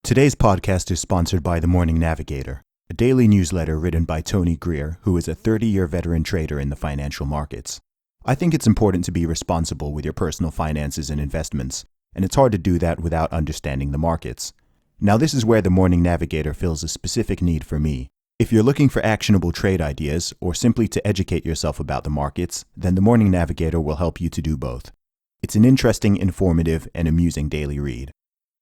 Today's podcast is sponsored by The Morning Navigator, a daily newsletter written by Tony Greer, who is a 30-year veteran trader in the financial markets. I think it's important to be responsible with your personal finances and investments, and it's hard to do that without understanding the markets. Now, this is where The Morning Navigator fills a specific need for me. If you're looking for actionable trade ideas or simply to educate yourself about the markets, then The Morning Navigator will help you to do both. It's an interesting, informative, and amusing daily read.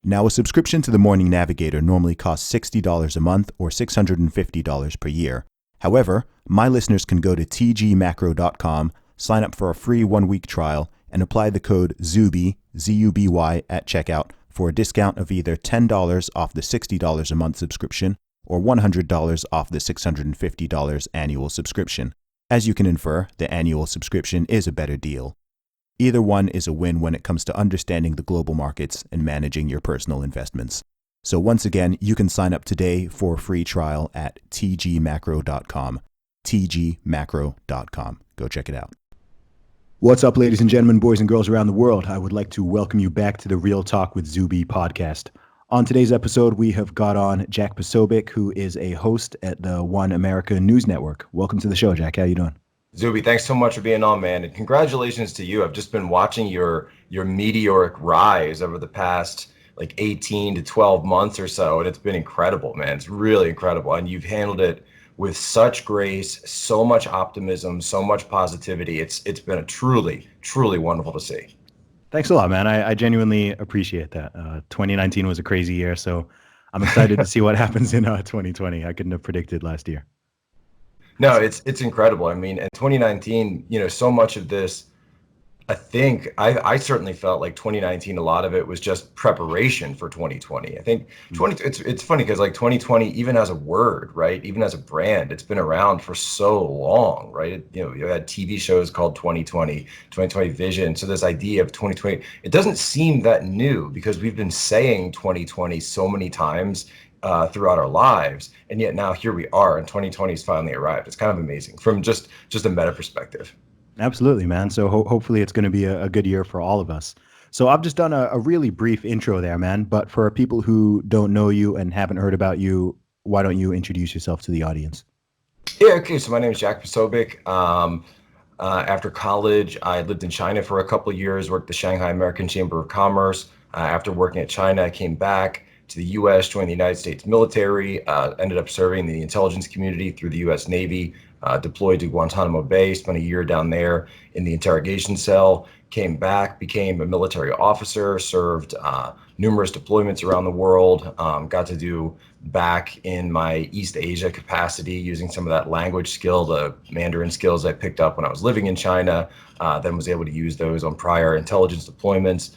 Now, a subscription to The Morning Navigator normally costs $60 a month or $650 per year. However, my listeners can go to tgmacro.com, sign up for a free one-week trial, and apply the code Zuby, Z-U-B-Y, at checkout for a discount of either $10 off the $60 a month subscription or $100 off the $650 annual subscription. As you can infer, the annual subscription is a better deal. Either one is a win when it comes to understanding the global markets and managing your personal investments. So once again, you can sign up today for a free trial at tgmacro.com. tgmacro.com. Go check it out. What's up, ladies and gentlemen, boys and girls around the world? I would like to welcome you back to the Real Talk with Zuby podcast. On today's episode, we have got on Jack Posobiec, who is a host at the One America News Network. Welcome to the show, Jack. How you doing? Zuby, thanks so much for being on, man. And congratulations to you. I've just been watching your meteoric rise over the past 18 to 12 months or so. And it's been incredible, man. It's really incredible. And you've handled it with such grace, so much optimism, so much positivity. It's been a truly, truly wonderful to see. Thanks a lot, man. I genuinely appreciate that. 2019 was a crazy year, so I'm excited to see what happens in 2020. I couldn't have predicted last year. No, it's incredible. I mean, in 2019, so much of this, I certainly felt like 2019, a lot of it was just preparation for 2020. I think it's funny because 2020, even as a word, right, even as a brand, it's been around for so long, right? You had TV shows called 2020 Vision. So this idea of 2020, it doesn't seem that new because we've been saying 2020 so many times throughout our lives, and yet now here we are, and 2020 has finally arrived. It's kind of amazing from just a meta perspective. Absolutely, man. So hopefully it's going to be a good year for all of us. So I've just done a really brief intro there, man. But for people who don't know you and haven't heard about you, why don't you introduce yourself to the audience? Yeah, okay. So my name is Jack Posobiec. After college, I lived in China for a couple of years, worked at the Shanghai American Chamber of Commerce. After working at China, I came back to the U.S., joined the United States military, ended up serving the intelligence community through the U.S. Navy, deployed to Guantanamo Bay, spent a year down there in the interrogation cell, came back, became a military officer, served numerous deployments around the world, got to do back in my East Asia capacity using some of that language skill, the Mandarin skills I picked up when I was living in China, then was able to use those on prior intelligence deployments.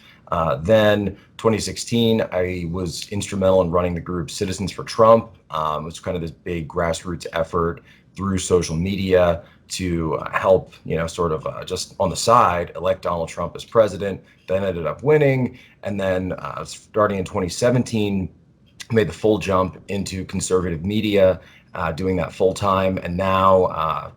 Then 2016, I was instrumental in running the group Citizens for Trump. It was kind of this big grassroots effort through social media to help, just on the side, elect Donald Trump as president, then ended up winning. And then starting in 2017, made the full jump into conservative media, doing that full time. And now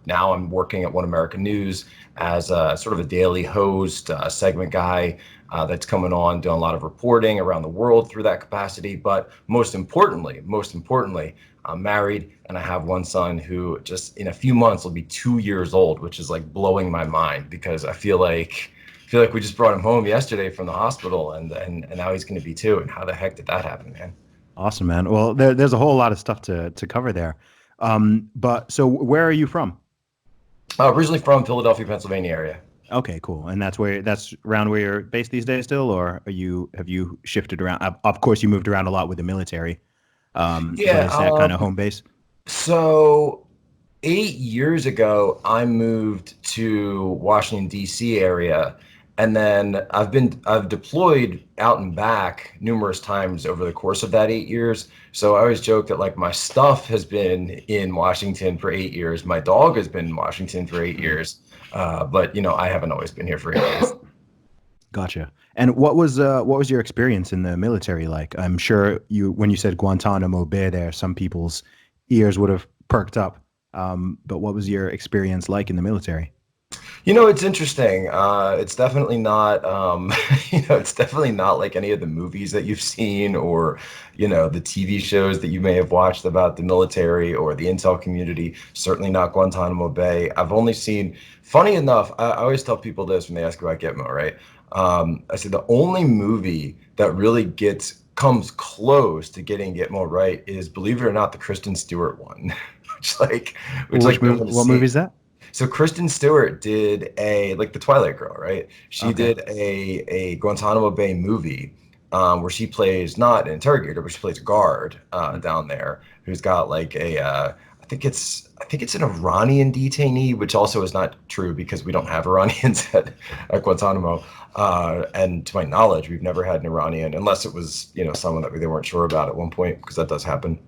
I'm working at One America News as a sort of a daily host, segment guy that's coming on, doing a lot of reporting around the world through that capacity. But most importantly, I'm married and I have one son who just in a few months will be 2 years old, which is blowing my mind because I feel like we just brought him home yesterday from the hospital and now he's going to be 2. And how the heck did that happen, man? Awesome, man. Well, there's a whole lot of stuff to cover there. But so where are you from? Originally from Philadelphia, Pennsylvania area. Okay, cool. And that's around where you're based these days still, or have you shifted around? Of course, you moved around a lot with the military. But is that kind of home base? So 8 years ago, I moved to Washington, D.C. area. And then I've deployed out and back numerous times over the course of that 8 years. So I always joke that my stuff has been in Washington for 8 years. My dog has been in Washington for 8 years. But I haven't always been here for 8 years. Gotcha. And what was your experience in the military like? I'm sure when you said Guantanamo Bay there, some people's ears would have perked up. But what was your experience like in the military? It's interesting. It's definitely not, it's definitely not like any of the movies that you've seen or, the TV shows that you may have watched about the military or the intel community. Certainly not Guantanamo Bay. I've only seen, funny enough, I always tell people this when they ask about Gitmo, right? I said the only movie that really comes close to getting Gitmo right is, believe it or not, the Kristen Stewart one, which like, which Which like no movie? one has What movie seen. is that? So Kristen Stewart did like the Twilight Girl, right? She Okay. did a Guantanamo Bay movie where she plays not an interrogator, but she plays a guard Mm. down there who's got like I think it's an Iranian detainee, which also is not true because we don't have Iranians at Guantanamo. And to my knowledge, we've never had an Iranian, unless it was someone that they weren't sure about at one point, because that does happen.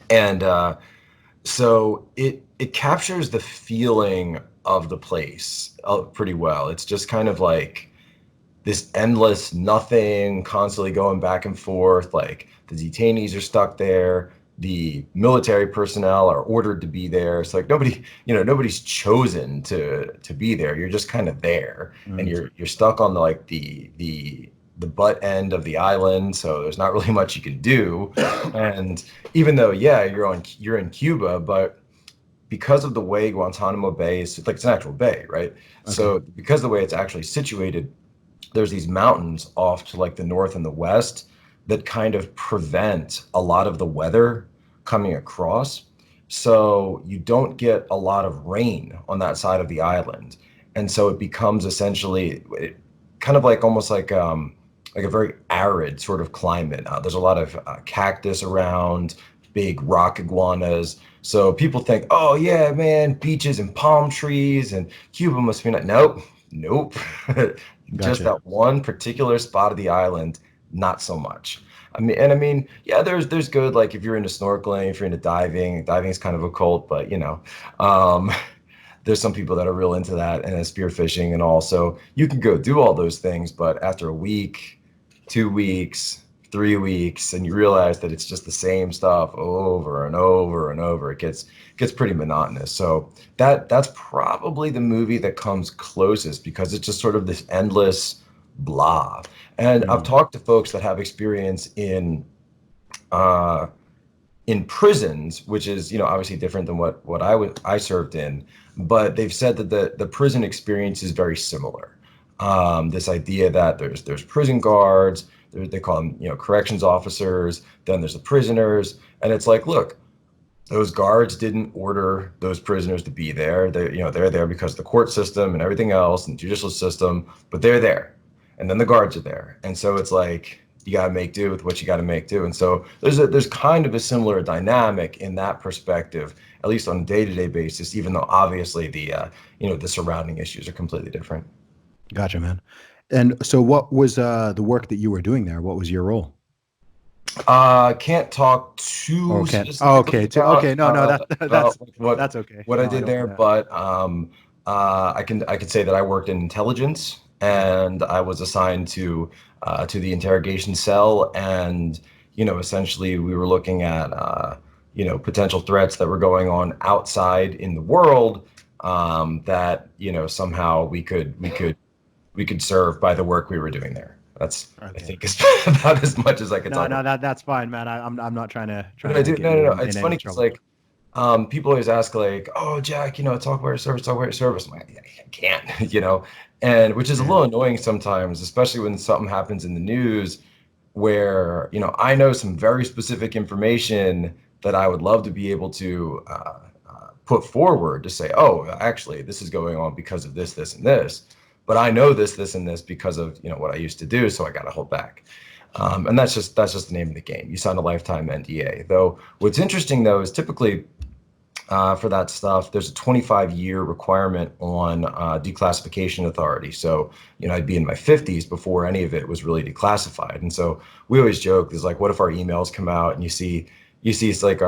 And so it captures the feeling of the place pretty well. It's just kind of like this endless nothing, constantly going back and forth. Like the detainees are stuck there. The military personnel are ordered to be there. It's like nobody's chosen to be there. You're just kind of there, and Mm. you're stuck on the butt end of the island. So there's not really much you can do. And even though, yeah, you're in Cuba, but because of the way Guantanamo Bay is, like it's an actual bay, right? Okay. So because of the way it's actually situated, there's these mountains off to like the north and the west that kind of prevent a lot of the weather coming across. So you don't get a lot of rain on that side of the island. And so it becomes essentially kind of like almost like a very arid sort of climate. There's a lot of cactus around, big rock iguanas. So people think, oh yeah, man, beaches and palm trees and Cuba must be not. Nope, nope. Just Gotcha. that one particular spot of the island, not so much. I mean, yeah, there's good, like if you're into snorkeling, if you're into diving. Diving is kind of a cult, but um, there's some people that are real into that and spearfishing and all. So you can go do all those things, but after a week, 2 weeks, 3 weeks, and you realize that it's just the same stuff over and over and over, it gets pretty monotonous. So that's probably the movie that comes closest because it's just sort of this endless blah. And I've Mm. talked to folks that have experience uh, in prisons, which is obviously different than what I served in, but they've said that the prison experience is very similar. This idea that there's prison guards, they call them corrections officers, then there's the prisoners, and it's like, look, those guards didn't order those prisoners to be there. They're there because of the court system and everything else and judicial system, but they're there. And then the guards are there. And so it's like you got to make do with what you got to make do. And so there's kind of a similar dynamic in that perspective, at least on a day-to-day basis, even though obviously the surrounding issues are completely different. Gotcha, man. And so, what was the work that you were doing there? What was your role? Can't talk too Okay. Oh, okay. specifically Okay. No, no, about that's okay. what I No, I did don't. there, Yeah. but I can say that I worked in intelligence, Okay. and I was assigned to the interrogation cell, and essentially we were looking at potential threats that were going on outside in the world, that somehow we could serve by the work we were doing there. That's, I Okay. think, is about as much as I could No, talk no, about. that's fine, man. I'm not But trying I to do, get no, no, you no. in It's any funny because trouble. like people always ask like, "Oh, Jack, talk about your service, talk about your service." I'm like, I can't, and which is a Yeah. little annoying sometimes, especially when something happens in the news where I know some very specific information that I would love to be able to put forward to say, "Oh, actually, this is going on because of this, this, and this." But I know this, this, and this because of what I used to do, so I got to hold back. And that's just the name of the game. You sign a lifetime NDA. Though what's interesting though is typically for that stuff, there's a 25-year requirement on declassification authority. So, I'd be in my 50s before any of it was really declassified. And so we always joke, is like, what if our emails come out and you see it's like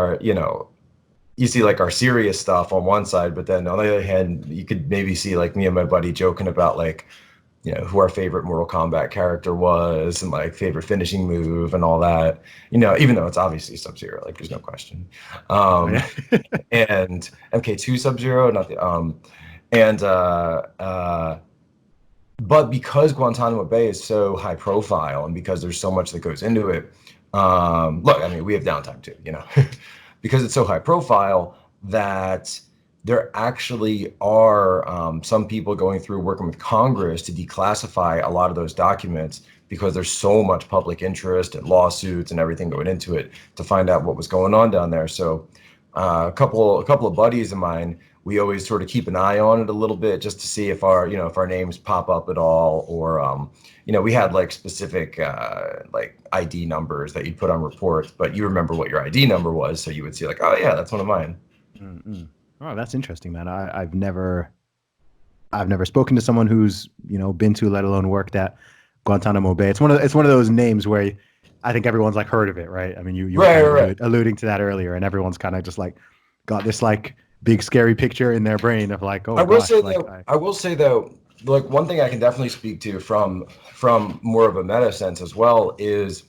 you see like our serious stuff on one side, but then on the other hand, you could maybe see like me and my buddy joking about like who our favorite Mortal Kombat character was and like favorite finishing move and all that. Even though it's obviously Sub-Zero, like there's no question. Oh Um, yeah. and MK2 Sub-Zero, not the And but because Guantanamo Bay is so high profile and because there's so much that goes into it, look, I mean, we have downtime too, you know, because it's so high profile that there actually are some people going through working with Congress to declassify a lot of those documents because there's so much public interest and lawsuits and everything going into it to find out what was going on down there. So a couple of buddies of mine, we always sort of keep an eye on it a little bit just to see if our, you know, if our names pop up at all, or you know, we had like specific like ID numbers that you'd put on reports, but you remember what your ID number was, so you would see like, oh yeah, that's one of mine. Mm-mm. Oh, that's interesting, man. I've never spoken to someone who's, you know, been to, let alone worked at Guantanamo Bay. It's one of those names where I think everyone's like heard of it, right? I mean, you were Right, kind of right, right. alluding to that earlier, and everyone's kind of just like got this like big scary picture in their brain of like, oh I will gosh, say like though, I will say though, like one thing I can definitely speak to from more of a meta sense as well is,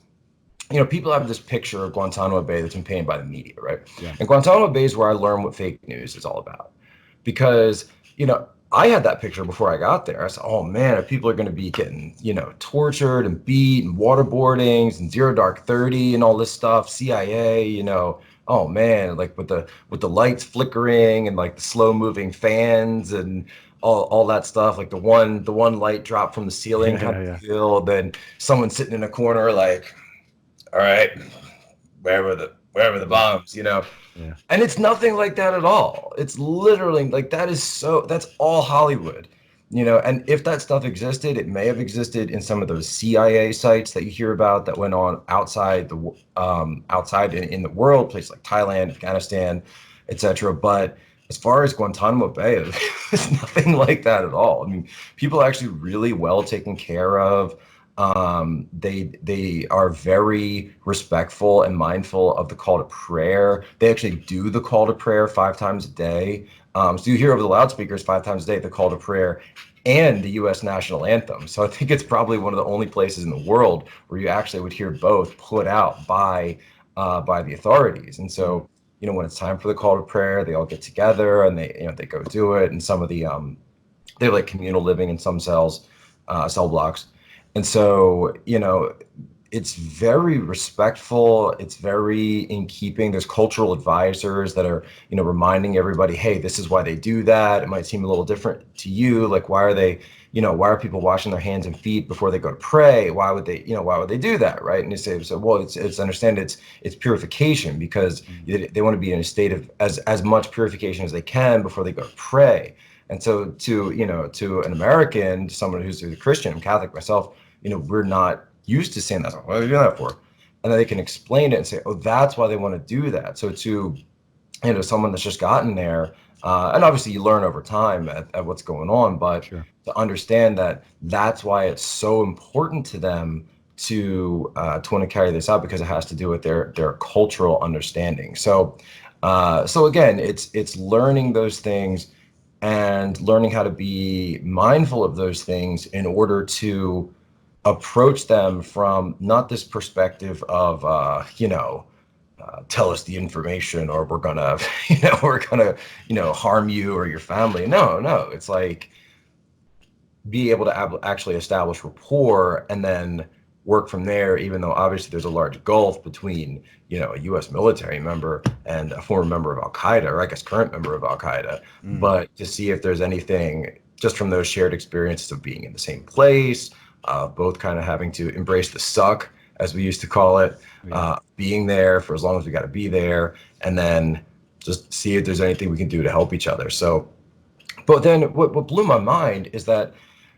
you know, people have this picture of Guantanamo Bay that's been painted by the media, right? yeah, And Guantanamo Bay is where I learned what fake news is all about. Because, you know, I had that picture before I got there. I said, oh man, people are going to be getting, you know, tortured and beat and waterboardings and Zero Dark 30 and all this stuff, CIA, you know, oh man, like with the lights flickering and like the slow moving fans and all that stuff, like the one light drop from the ceiling kind yeah, of yeah, feel, then someone sitting in a corner like, all right, wherever the yeah, bombs, you know. yeah, And it's nothing like that at all. It's literally like that's all Hollywood, you know. And if that stuff existed, it may have existed in some of those CIA sites that you hear about that went on outside outside in the world, places like Thailand, Afghanistan, etc. But as far as Guantanamo Bay, it's nothing like that at all. I mean, people are actually really well taken care of. They are very respectful and mindful of the call to prayer. They actually do the call to prayer 5 times a day. So you hear over the loudspeakers 5 times a day the call to prayer and the U.S. national anthem. So I think it's probably one of the only places in the world where you actually would hear both put out by the authorities. And mm, so, you know, when it's time for the call to prayer, they all get together and they, you know, they go do it. And some of the they have like communal living in some cell blocks. And so, you know, it's very respectful. It's very in keeping. There's cultural advisors that are, you know, reminding everybody, hey, this is why they do that. It might seem a little different to you. Like, why are they, you know, why are people washing their hands and feet before they go to pray? Why would they, you know, why would they do that, right? And you say, so, well, it's understand it's purification because mm, they want to be in a state of as much purification as they can before they go to pray. And so, to you know, to an American, to someone who's a Christian, I'm Catholic myself, you know, we're not used to saying that. What are you doing that for? And then they can explain it and say, oh, that's why they want to do that. So to, you know, someone that's just gotten there, and obviously you learn over time at what's going on, but sure, to understand that that's why it's so important to them to want to carry this out because it has to do with their cultural understanding. So so again, it's learning those things and learning how to be mindful of those things in order to approach them from not this perspective of you know, tell us the information or we're gonna you know, we're gonna, you know, harm you or your family. No, it's like be able to actually establish rapport and then work from there, even though obviously there's a large gulf between, you know, a U.S. military member and a former member of Al-Qaeda, or I guess current member of Al-Qaeda, mm, but to see if there's anything just from those shared experiences of being in the same place, both kind of having to embrace the suck, as we used to call it, yeah, being there for as long as we got to be there, and then just see if there's anything we can do to help each other. So, but then what blew my mind is that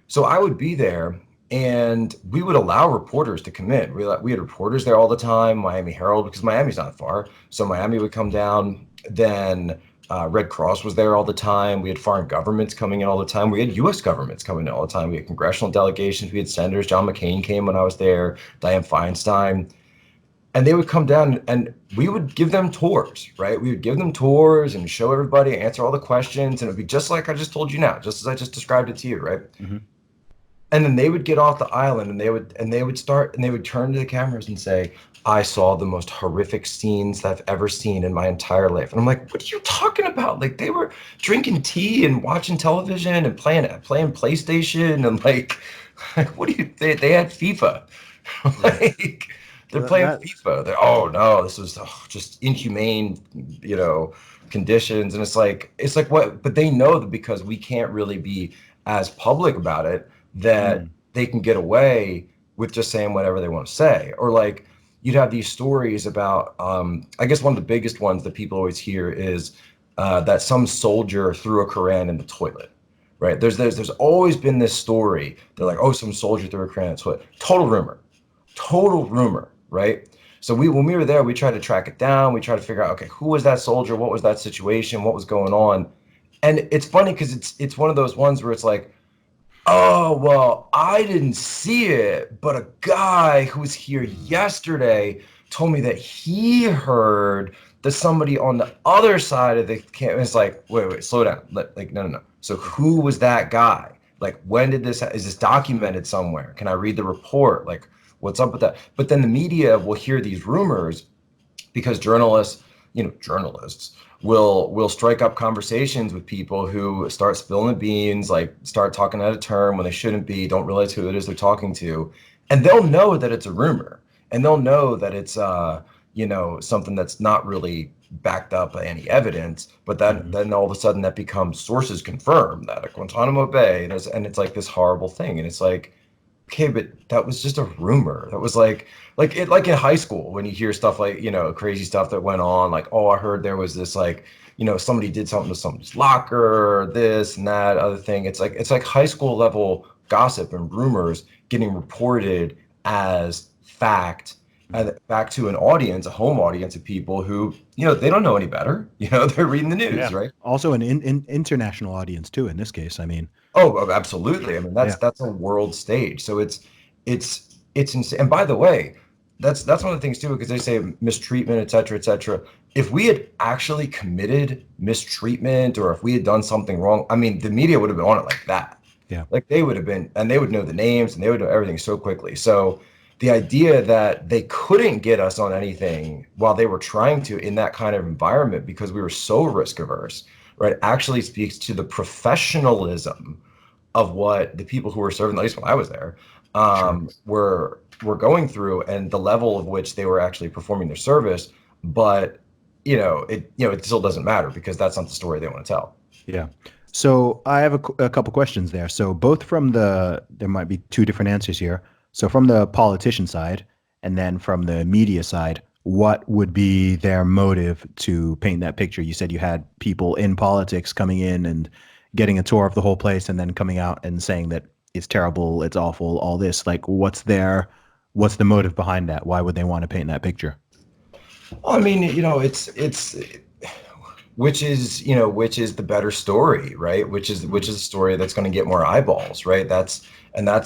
so I would be there and we would allow reporters to come in. We had reporters there all the time, Miami Herald, because Miami's not far. So Miami would come down. Then Red Cross was there all the time. We had foreign governments coming in all the time. We had U.S. governments coming in all the time. We had congressional delegations. We had senators. John McCain came when I was there, Dianne Feinstein. And they would come down and we would give them tours, right? We would give them tours and show everybody, answer all the questions. And it would be just like I just told you now, just as I just described it to you, right? hmm And then they would get off the island and they would turn to the cameras and say, I saw the most horrific scenes I've ever seen in my entire life. And I'm like, what are you talking about? Like they were drinking tea and watching television and playing PlayStation and like what do you they had FIFA. Yeah. Like they're So playing that FIFA. They're, oh no, this was just inhumane, conditions. And it's like what, but they know that because we can't really be as public about it, that mm, they can get away with just saying whatever they want to say. Or like you'd have these stories about, I guess one of the biggest ones that people always hear is that some soldier threw a Koran in the toilet. Right. There's always been this story. They're like, oh, some soldier threw a Koran in the toilet. Total rumor. Right. So when we were there, we tried to track it down. We tried to figure out, okay, who was that soldier? What was that situation? What was going on? And it's funny because it's one of those ones where it's like, oh, well, I didn't see it, but a guy who was here yesterday told me that he heard that somebody on the other side of the camp. It's like, wait, slow down. Like, no. So who was that guy? Like, when did is this documented somewhere? Can I read the report? Like, what's up with that? But then the media will hear these rumors because journalists will strike up conversations with people who start spilling the beans, like start talking out of turn when they shouldn't be, don't realize who it is they're talking to, and they'll know that it's a rumor, and they'll know that it's something that's not really backed up by any evidence, but mhm. then all of a sudden that becomes sources confirm that at Guantanamo Bay, and it's like this horrible thing, and it's like, okay, but that was just a rumor. That was like in high school when you hear stuff like, crazy stuff that went on, like, oh, I heard there was this like, somebody did something to somebody's locker, this and that other thing. It's like high school level gossip and rumors getting reported as fact, back to an audience, a home audience of people who, they don't know any better. They're reading the news, Yeah. right? Also an international audience too, in this case. I mean, Oh, absolutely. I mean, that's yeah, that's a world stage. So it's insane. And by the way, that's one of the things too, because they say mistreatment, et cetera, et cetera. If we had actually committed mistreatment or if we had done something wrong, I mean, the media would have been on it like that. yeah, Like they would have been, and they would know the names and they would know everything so quickly. So the idea that they couldn't get us on anything while they were trying to in that kind of environment because we were so risk averse, right, actually speaks to the professionalism of what the people who were serving, at least when I was there, sure. were going through and the level of which they were actually performing their service. But it still doesn't matter because that's not the story they want to tell. Yeah. So I have a couple questions there. So both from there might be two different answers here. So from the politician side and then from the media side, what would be their motive to paint that picture? You said you had people in politics coming in and getting a tour of the whole place and then coming out and saying that it's terrible, it's awful, all this. Like what's the motive behind that? Why would they want to paint that picture? Well, I mean, it's which is the better story, right? Which is a story that's going to get more eyeballs, right? That's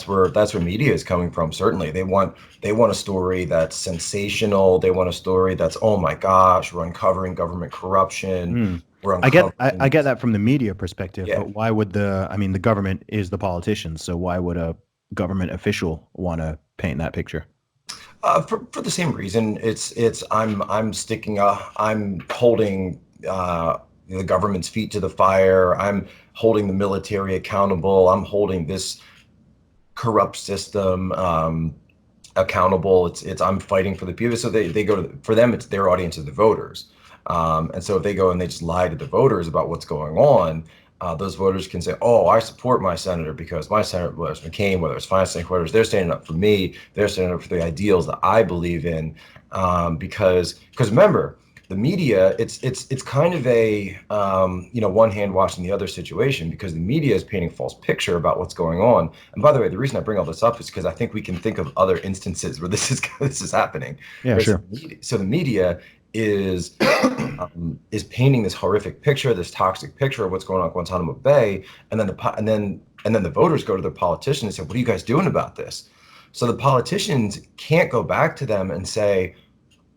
where media is coming from. Certainly, they want a story that's sensational. They want a story that's, oh my gosh, we're uncovering government corruption. Hmm. We're I uncovering, get that from the media perspective, yeah. but why would I mean, the government is the politicians, so why would a government official want to paint that picture? For the same reason, I'm holding the government's feet to the fire. I'm holding the military accountable. I'm holding this corrupt system accountable. I'm fighting for the people. So they go to, for them, it's their audience of the voters. And so if they go and they just lie to the voters about what's going on, those voters can say, "Oh, I support my senator because my senator, whether it's McCain, whether it's Feinstein, whether they're standing up for me, they're standing up for the ideals that I believe in." Because remember, the media, it's kind of a one hand washing the other situation because the media is painting a false picture about what's going on. And by the way, the reason I bring all this up is because I think we can think of other instances where this is happening. Yeah, Right? So sure. the media is is painting this horrific picture, this toxic picture of what's going on at Guantanamo Bay, and then the voters go to their politicians and say, "What are you guys doing about this?" So the politicians can't go back to them and say,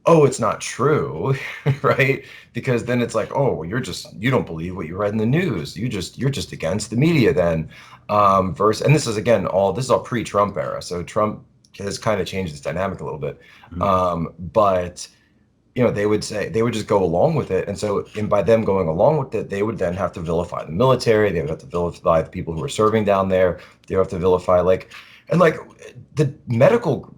oh, it's not true, right? Because then it's like, oh, you don't believe what you read in the news. You're just against the media then. And this is all pre-Trump era. So Trump has kind of changed this dynamic a little bit. Mhm. But they would just go along with it. And by them going along with it, they would then have to vilify the military. They would have to vilify the people who were serving down there. They would have to vilify like the medical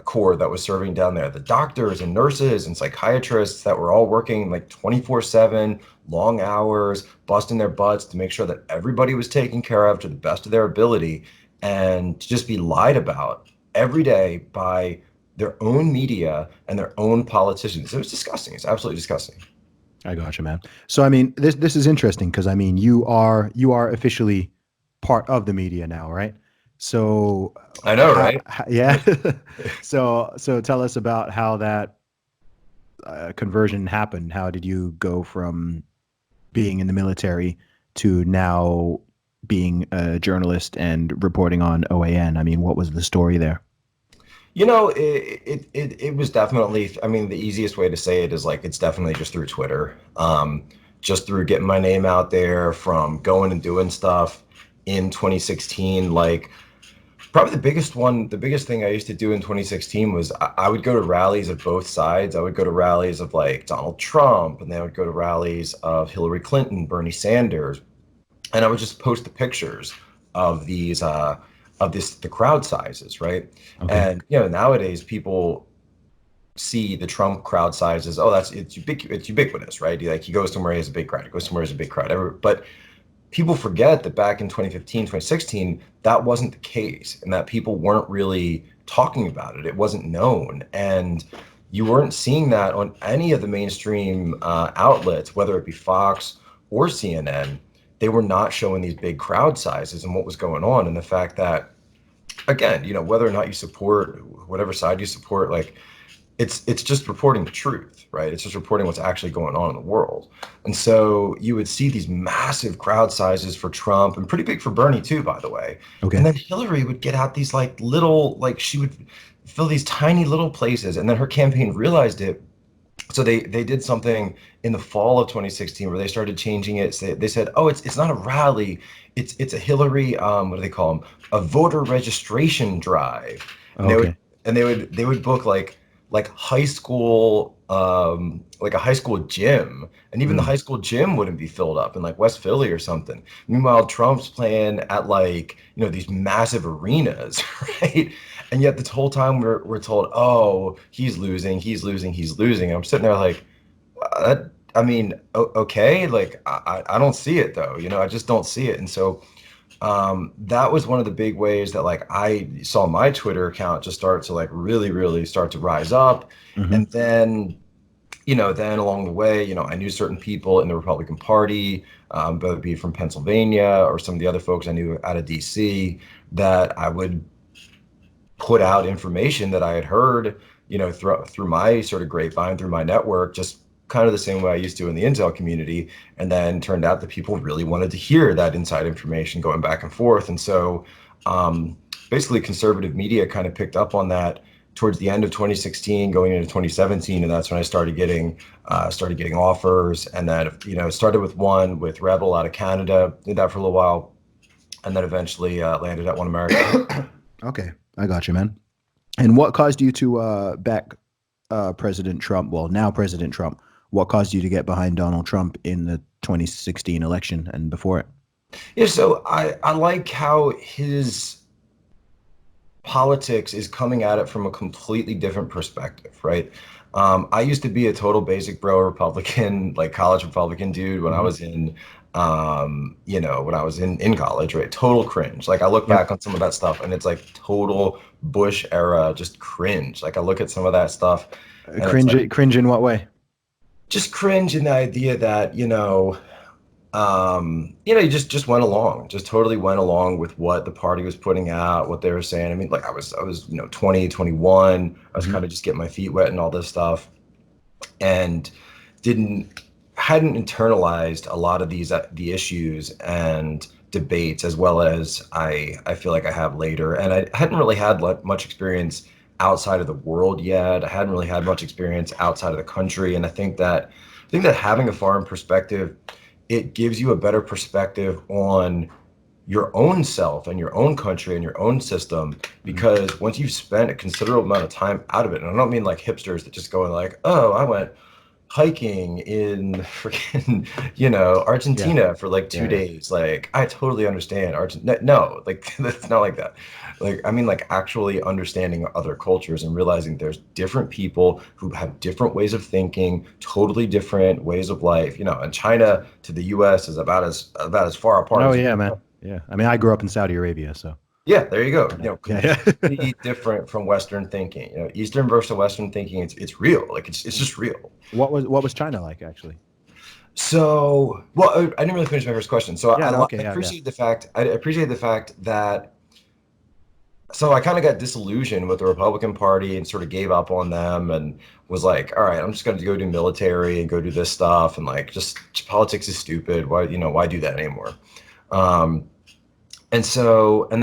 corps that was serving down there, the doctors and nurses and psychiatrists that were all working like 24/7, long hours, busting their butts to make sure that everybody was taken care of to the best of their ability, and to just be lied about every day by their own media and their own politicians. It was disgusting. It's absolutely disgusting. I got you, man. So I mean, this is interesting because I mean, you are officially part of the media now, right? So I know, right? yeah. So tell us about how that conversion happened. How did you go from being in the military to now being a journalist and reporting on OAN? I mean, what was the story there? It was definitely, I mean, the easiest way to say it is like it's definitely just through Twitter. Just through getting my name out there, from going and doing stuff in 2016. Like, probably the biggest thing I used to do in 2016 was I would go to rallies of both sides. I would go to rallies of like Donald Trump, and then I would go to rallies of Hillary Clinton, Bernie Sanders, and I would just post the pictures of the crowd sizes, right? Okay. And nowadays people see the Trump crowd sizes. Oh, it's ubiquitous, right? He goes somewhere, he has a big crowd. He goes somewhere, he has a big crowd. But people forget that back in 2015, 2016, that wasn't the case, and that people weren't really talking about it. It wasn't known, and you weren't seeing that on any of the mainstream outlets, whether it be Fox or CNN. They were not showing these big crowd sizes and what was going on, and the fact that, again, whether or not you support whatever side you support, like, it's just reporting the truth, right? It's just reporting what's actually going on in the world. And so you would see these massive crowd sizes for Trump, and pretty big for Bernie too, by the way. And Okay. then Hillary would get out these like little, like, she would fill these tiny little places, and then her campaign realized it. So they did something in the fall of 2016 where they started changing it. So they said, oh, it's not a rally, it's a Hillary, what do they call them, a voter registration drive. And Okay. they would book like high school, like a high school gym, and even the Mm. high school gym wouldn't be filled up in like West Philly or something. Meanwhile, Trump's playing at like these massive arenas, right? And yet this whole time we're told, oh, he's losing, he's losing, he's losing. And I'm sitting there like, I mean, okay, like I don't see it though, I just don't see it. And so that was one of the big ways that like I saw my Twitter account just start to like really, really start to rise up. Hmm. And then along the way, I knew certain people in the Republican Party, whether it be from Pennsylvania or some of the other folks I knew out of DC, that I would put out information that I had heard, through my sort of grapevine, through my network, just kind of the same way I used to in the Intel community. And then turned out that people really wanted to hear that inside information going back and forth. And so um, basically conservative media kind of picked up on that towards the end of 2016, going into 2017. And that's when I started getting offers. And then, started with one with Rebel out of Canada, did that for a little while, and then eventually landed at One America. Okay. I got you, man. And what caused you to back President Trump? Well, now President Trump. What caused you to get behind Donald Trump in the 2016 election and before it? Yeah, so I like how his politics is coming at it from a completely different perspective, right? I used to be a total basic bro Republican, like college Republican dude when I Hmm. was in college, right? Total cringe. Like I look Yep. back on some of that stuff and it's like total Bush era, just cringe. Like I look at some of that stuff and it's like Cringe in what way? just cringe in the idea that, you just went along, just totally went along with what the party was putting out, what they were saying. I mean, like I was 20, 21. I was Hmm. kind of just getting my feet wet and all this stuff, and didn't hadn't internalized a lot of the issues and debates as well as I feel like I have later. And I hadn't really had much experience outside of the world yet. I hadn't really had much experience outside of the country, and I think that having a foreign perspective, it gives you a better perspective on your own self and your own country and your own system, because once you've spent a considerable amount of time out of it, and I don't mean like hipsters that just go and like, oh, I went hiking in freaking, Yeah. Argentina for like two Yeah. Yeah. days. Like, I totally understand Argentina. No, like that's not like that. Like, I mean, like actually understanding other cultures and realizing there's different people who have different ways of thinking, totally different ways of life. And China to the U.S. is about as far apart Oh as you yeah, can. man. Yeah. I mean, I grew up in Saudi Arabia, so Yeah, there you go. I know. Yeah. Completely different from Western thinking. Eastern versus Western thinking, it's real. Like it's just real. What was China like actually? So, well, I didn't really finish my first question. So Yeah. No. Okay. I Yeah. Yeah. appreciate the fact that so I kind of got disillusioned with the Republican Party and sort of gave up on them and was like, all right, I'm just going to go do military and go do this stuff and like just politics is stupid. Why do that anymore? Um, and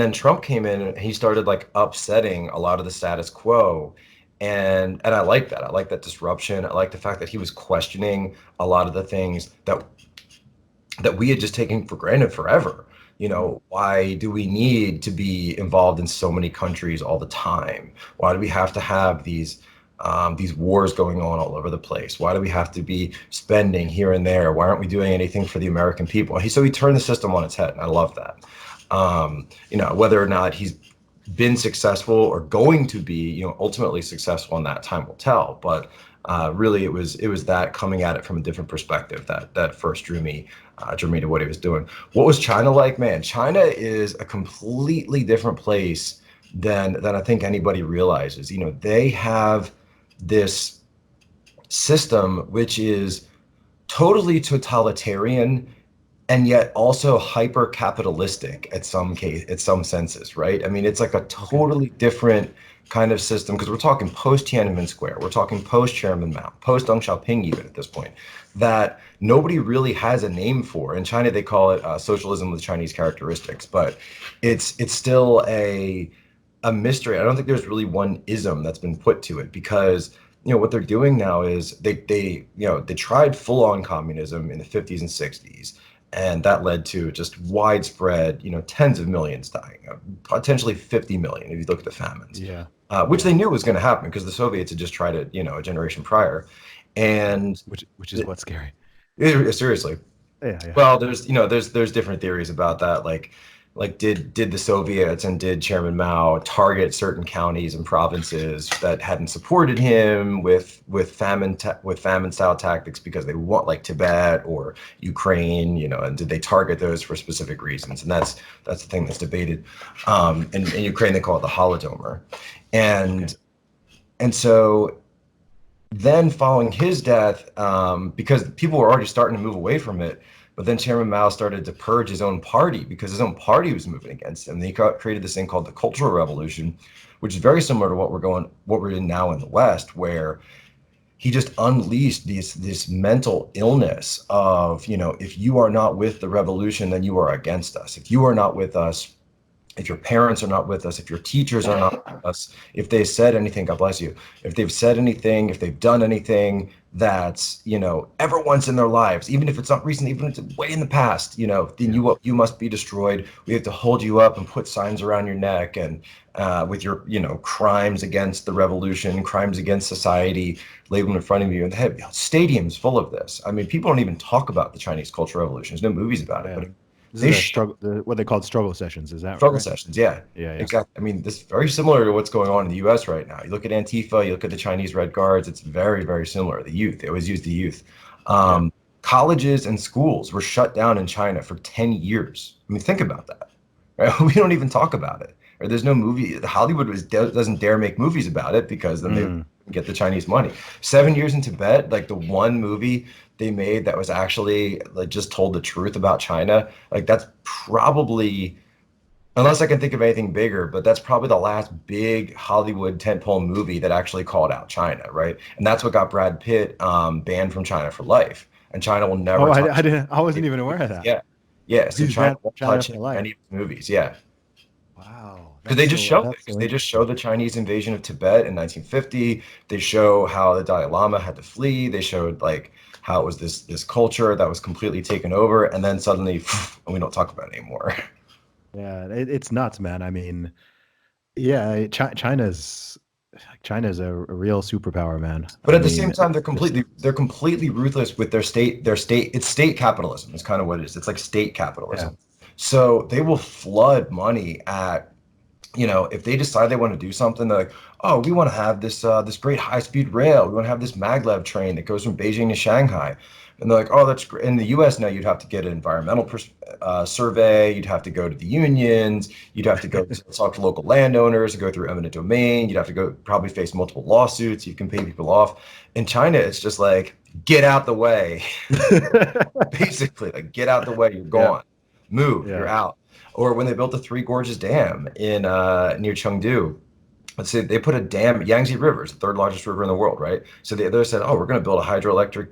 then Trump came in and he started like upsetting a lot of the status quo. And I like that. I like that disruption. I like the fact that he was questioning a lot of the things that we had just taken for granted forever. Why do we need to be involved in so many countries all the time? Why do we have to have these wars going on all over the place? Why do we have to be spending here and there? Why aren't we doing anything for the American people? So he turned the system on its head, and I love that. Whether or not he's been successful or going to be, ultimately successful, and that time will tell. But really, it was that coming at it from a different perspective that first drew me to what he was doing. What was China like? Man, China is a completely different place than I think anybody realizes. They have this system which is totally totalitarian and yet also hyper capitalistic at some senses, right? I mean, it's like a Okay. totally different kind of system because we're talking post Tiananmen Square, we're talking post Chairman Mao, post Deng Xiaoping, even at this point, that nobody really has a name for. In China, they call it socialism with Chinese characteristics, but it's still a mystery. I don't think there's really one ism that's been put to it because what they're doing now is they tried full on communism in the 50s and 60s, and that led to just widespread, tens of millions dying, potentially 50 million if you look at the famines, Yeah. which Yeah. they knew was going to happen because the Soviets had just tried it, a generation prior. Yeah. And Which is what's scary. seriously, Yeah. Yeah. well, there's different theories about that. Like did the Soviets and did Chairman Mao target certain counties and provinces that hadn't supported him with famine style tactics because they want like Tibet or Ukraine, and did they target those for specific reasons? And that's the thing that's debated. In Ukraine they call it the Holodomor, Okay. and so then following his death, because people were already starting to move away from it, but then Chairman Mao started to purge his own party because his own party was moving against him. And he created this thing called the Cultural Revolution, which is very similar to what we're in now in the West, where he just unleashed this mental illness of, if you are not with the revolution, then you are against us. If you are not with us, if your parents are not with us, if your teachers are not with us, if they said anything, God bless you, if they've said anything, if they've done anything that's, ever once in their lives, even if it's not recent, even if it's way in the past, then Yeah. you must be destroyed. We have to hold you up and put signs around your neck and with your, crimes against the revolution, crimes against society, labeled in front of you. And they have stadiums full of this. I mean, people don't even talk about the Chinese Cultural Revolution. There's no movies about it, Yeah. but This is they the show struggle. What they called struggle sessions. Is that struggle right? sessions. Yeah, Yeah. Yeah. exactly. I mean, this is very similar to what's going on in the U.S. right now. You look at Antifa, you look at the Chinese Red Guards. It's very, very similar. The youth, they always use the youth. Yeah. Colleges and schools were shut down in China for 10 years. I mean, think about that. Right? We don't even talk about it. Or there's no movie. Hollywood doesn't dare make movies about it because then they Mm. get the Chinese money. 7 Years in Tibet, like the one movie they made that was actually like just told the truth about China. Like that's probably, unless I can think of anything bigger, but that's probably the last big Hollywood tentpole movie that actually called out China, right? And that's what got Brad Pitt banned from China for life. And China will Oh, never I touch didn't. I wasn't his even aware of movies. that. Yeah, yeah. So He's China banned from won't China touch for him in life. any of his movies. Yeah, Wow, Because they just show it. That's 'Cause so they just show interesting. the Chinese invasion of Tibet in 1950. They show how the Dalai Lama had to flee. They showed like how it was this culture that was completely taken over, and then suddenly, we don't talk about it anymore. Yeah, it's nuts, man. I mean, yeah, China's a real superpower, man. But I at the same mean, time, just they're completely ruthless with it's state capitalism is kind of what it is. It's like state yeah, capitalism. So they will flood money at, if they decide they want to do something, they're like, oh, we want to have this great high-speed rail. We want to have this maglev train that goes from Beijing to Shanghai. And they're like, oh, that's great. In the U.S. now, you'd have to get an environmental survey. You'd have to go to the unions. You'd have to go talk to local landowners, go through eminent domain. You'd have to go probably face multiple lawsuits. You can pay people off. In China, it's just like, get out the way. Basically, like, get out the way. You're yeah, gone. Move. You're yeah. out. Or when they built the Three Gorges Dam in near Chengdu, let's say they put a dam. Yangtze River is the third largest river in the world, right? So they said, oh, we're going to build a hydroelectric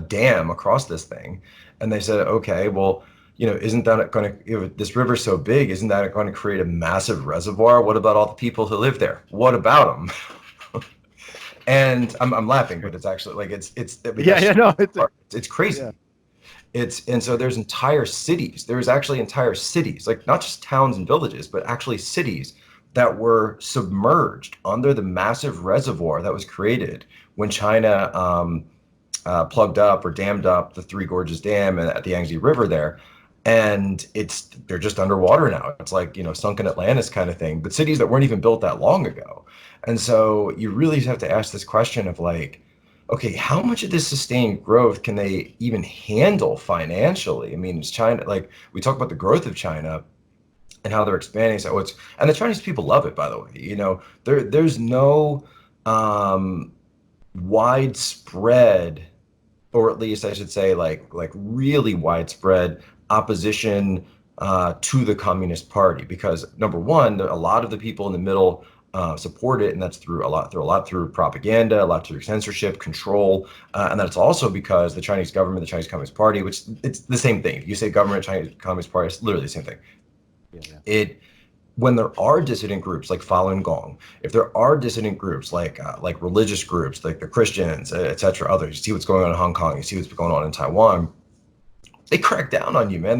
dam across this thing, and they said, okay, well, isn't that going to, if this river's so big, isn't that going to create a massive reservoir? What about all the people who live there? What about them? And I'm laughing, but it's actually like I mean, Yeah, that's yeah, no, it's crazy. yeah, And so there's entire cities. There's actually entire cities, like not just towns and villages, but actually cities that were submerged under the massive reservoir that was created when China plugged up or dammed up the Three Gorges Dam at the Yangtze River there. And they're just underwater now. It's like, sunken Atlantis kind of thing, but cities that weren't even built that long ago. And so you really have to ask this question of like, okay, how much of this sustained growth can they even handle financially? I mean, it's China, like we talk about the growth of China and how they're expanding. So and the Chinese people love it, by the way. There's no um, widespread, or at least I should say, like really widespread opposition to the Communist Party, because number one, a lot of the people in the middle support it, and that's through a lot through propaganda, a lot through censorship, control, and that's also because the Chinese government, the Chinese Communist Party, which it's the same thing. If you say government, Chinese Communist Party, it's literally the same thing. yeah, yeah. It When there are dissident groups like Falun Gong, if there are dissident groups like religious groups like the Christians, et cetera, others, you see what's going on in Hong Kong, you see what's going on in Taiwan, they crack down on you, man.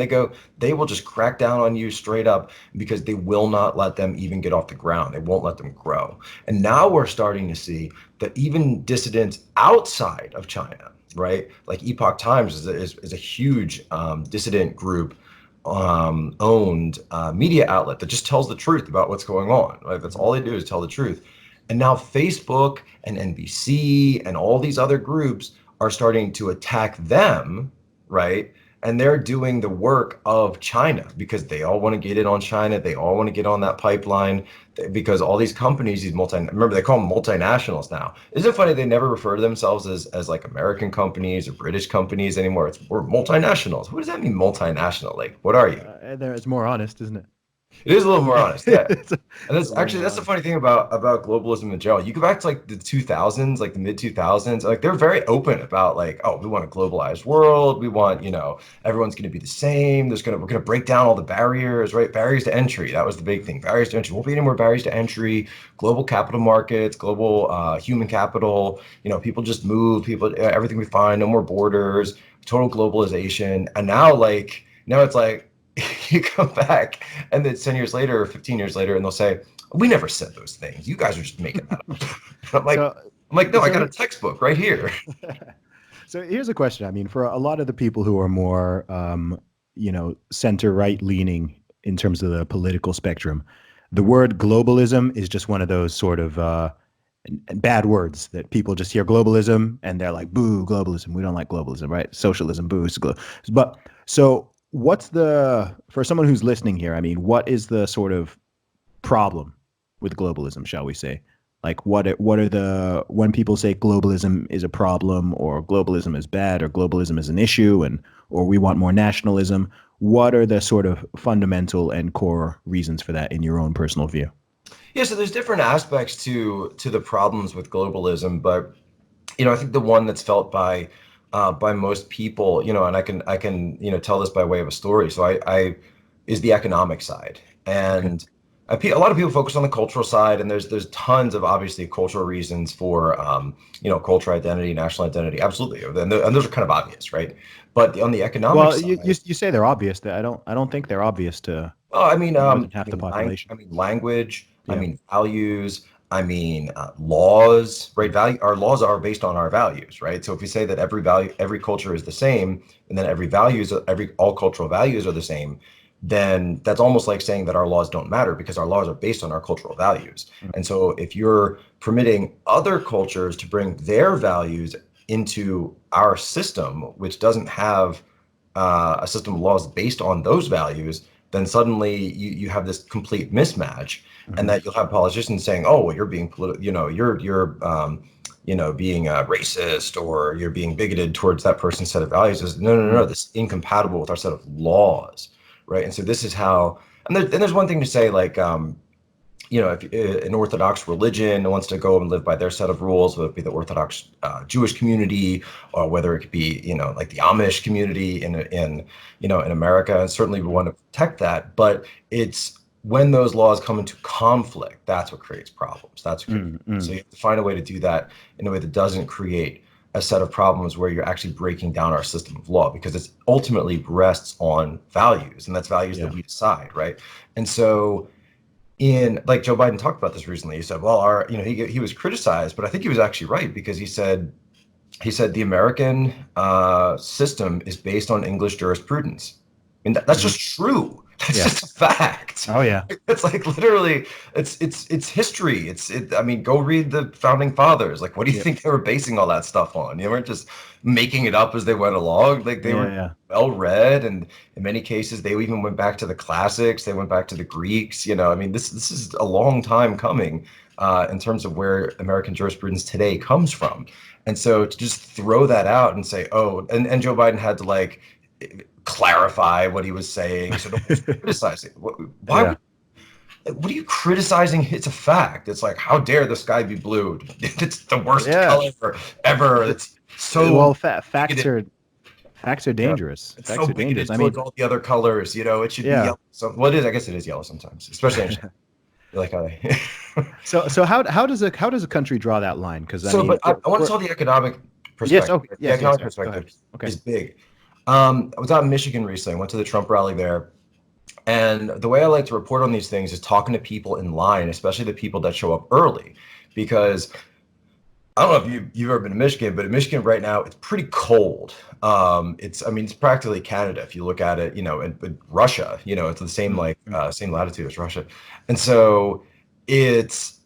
They will just crack down on you straight up because they will not let them even get off the ground. They won't let them grow. And now we're starting to see that even dissidents outside of China, right? Like Epoch Times is a huge dissident group owned media outlet that just tells the truth about what's going on. Right? That's all they do is tell the truth. And now Facebook and NBC and all these other groups are starting to attack them, right? And they're doing the work of China because they all want to get in on China. They all want to get on that pipeline because all these companies, remember they call them multinationals now. Isn't it funny they never refer to themselves as like American companies or British companies anymore? We're multinationals. What does that mean, multinational? Like, what are you? And there, it's more honest, isn't it? It is a little more honest, yeah. It's a And it's a little more that's the honest. funny thing about globalism in general. You go back to like the 2000s, like the mid 2000s, like they're very open about like, oh, we want a globalized world. We want, everyone's going to be the same. We're going to break down all the barriers, right? Barriers to entry. That was the big thing. Barriers to entry. Won't be any more barriers to entry. Global capital markets, global human capital. People just move. Everything we find. No more borders. Total globalization. And now it's like. You come back and then 10 years later or 15 years later and they'll say, we never said those things. You guys are just making that up. So, No, I so got a textbook right here. So here's a question. I mean, for a lot of the people who are more, center right leaning in terms of the political spectrum, the word globalism is just one of those sort of bad words that people just hear globalism and they're like, boo, globalism. We don't like globalism, right? Socialism, boo. But so for someone who's listening here, I mean, what is the sort of problem with globalism, shall we say? Like what are when people say globalism is a problem or globalism is bad or globalism is an issue or we want more nationalism, what are the sort of fundamental and core reasons for that in your own personal view? Yeah, so there's different aspects to the problems with globalism, but I think the one that's felt by most people, and I can tell this by way of a story. So I is the economic side, Okay. and A lot of people focus on the cultural side, and there's tons of obviously cultural reasons for cultural identity, national identity, absolutely, and those are kind of obvious, right? But on the economic Well, side, you say they're obvious. I don't think they're obvious to well, more than half the population. I mean language, I Yeah. mean values, I mean laws, right? Our laws are based on our values, right? So if we say that every culture is the same, and then all cultural values are the same, then that's almost like saying that our laws don't matter because our laws are based on our cultural values. And so if you're permitting other cultures to bring their values into our system, which doesn't have a system of laws based on those values, then suddenly you have this complete mismatch, and that you'll have politicians saying, "Oh, well, you're being being racist, or you're being bigoted towards that person's set of values." Is no, no, no, no, this is incompatible with our set of laws, right? And so this is how. And there's one thing to say, like, if an Orthodox religion wants to go and live by their set of rules, whether it be the Orthodox Jewish community, or whether it could be, like the Amish community in America, and certainly we want to protect that. But it's when those laws come into conflict, that's what creates problems. So you have to find a way to do that in a way that doesn't create a set of problems where you're actually breaking down our system of law, because it ultimately rests on values, and that's values that we decide, right? And so like Joe Biden talked about this recently. He said, well, he was criticized, but I think he was actually right, because he said the American system is based on English jurisprudence. I mean, that's just true. That's just a fact. Oh yeah. It's like literally, it's history. I mean, go read the founding fathers. Like, what do you think they were basing all that stuff on? You weren't just making it up as they went along. Like, they were well read, and in many cases, they even went back to the classics. They went back to the Greeks. I mean, this is a long time coming in terms of where American jurisprudence today comes from. And so to just throw that out and say, oh, and Joe Biden had to like clarify what he was saying, so don't criticize it. Why? What are you criticizing? It's a fact. It's like, how dare the sky be blue? It's the worst color ever. It's so well. Facts are dangerous. It's Facts so are dangerous. I towards mean, all the other colors. It should be yellow. So, well, it is. I guess it is yellow sometimes, especially in China. Like how they. So how does a country draw that line? Because I want to tell the economic perspective. The economic perspective is big. I was out in Michigan recently. I went to the Trump rally there. And the way I like to report on these things is talking to people in line, especially the people that show up early. Because I don't know if you've ever been to Michigan, but in Michigan right now, it's pretty cold. It's practically Canada if you look at it, and Russia, it's the same same latitude as Russia. And so it's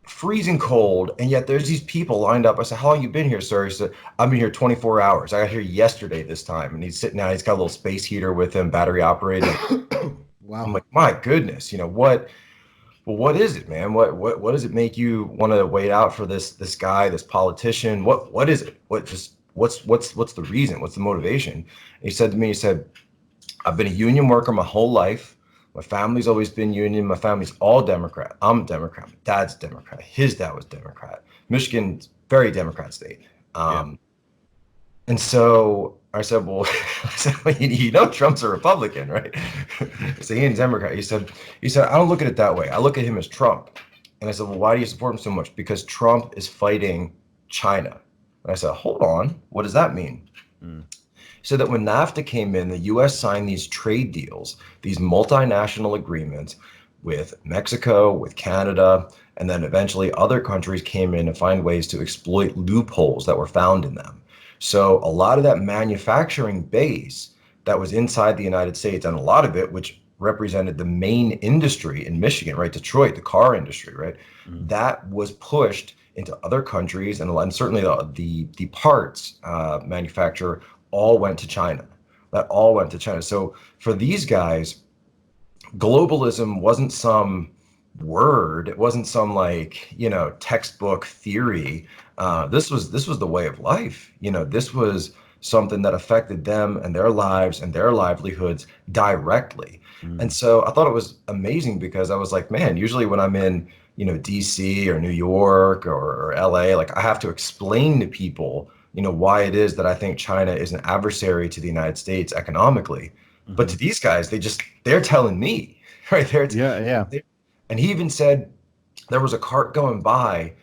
freezing cold, and yet there's these people lined up. I said, how long you been here, sir? He said, I've been here 24 hours. I got here yesterday this time. And he's sitting down, he's got a little space heater with him, battery operated. Wow. I'm like, my goodness, what is it, man? What does it make you want to wait out for this guy, this politician? What is it? What's the reason? What's the motivation? And he said to me, I've been a union worker my whole life. My family's always been union. My family's all Democrat. I'm Democrat. My dad's Democrat. His dad was Democrat. Michigan's very Democrat state. And so I said, well, Trump's a Republican, right? So he ain't Democrat. He said, I don't look at it that way. I look at him as Trump. And I said, well, why do you support him so much? Because Trump is fighting China. And I said, hold on. What does that mean? He said that when NAFTA came in, the U.S. signed these trade deals, these multinational agreements with Mexico, with Canada, and then eventually other countries came in to find ways to exploit loopholes that were found in them. So a lot of that manufacturing base that was inside the United States, and a lot of it, which represented the main industry in Michigan, right? Detroit, the car industry, right? That was pushed into other countries, and certainly the parts manufacturer all went to China. That all went to China. So for these guys, globalism wasn't some word. It wasn't some textbook theory. This was the way of life. This was something that affected them and their lives and their livelihoods directly. And so I thought it was amazing, because I was like, man, usually when I'm in, DC or New York or LA, like I have to explain to people, why it is that I think China is an adversary to the United States economically. But to these guys, they're telling me, right there. Yeah, yeah. And he even said there was a cart going by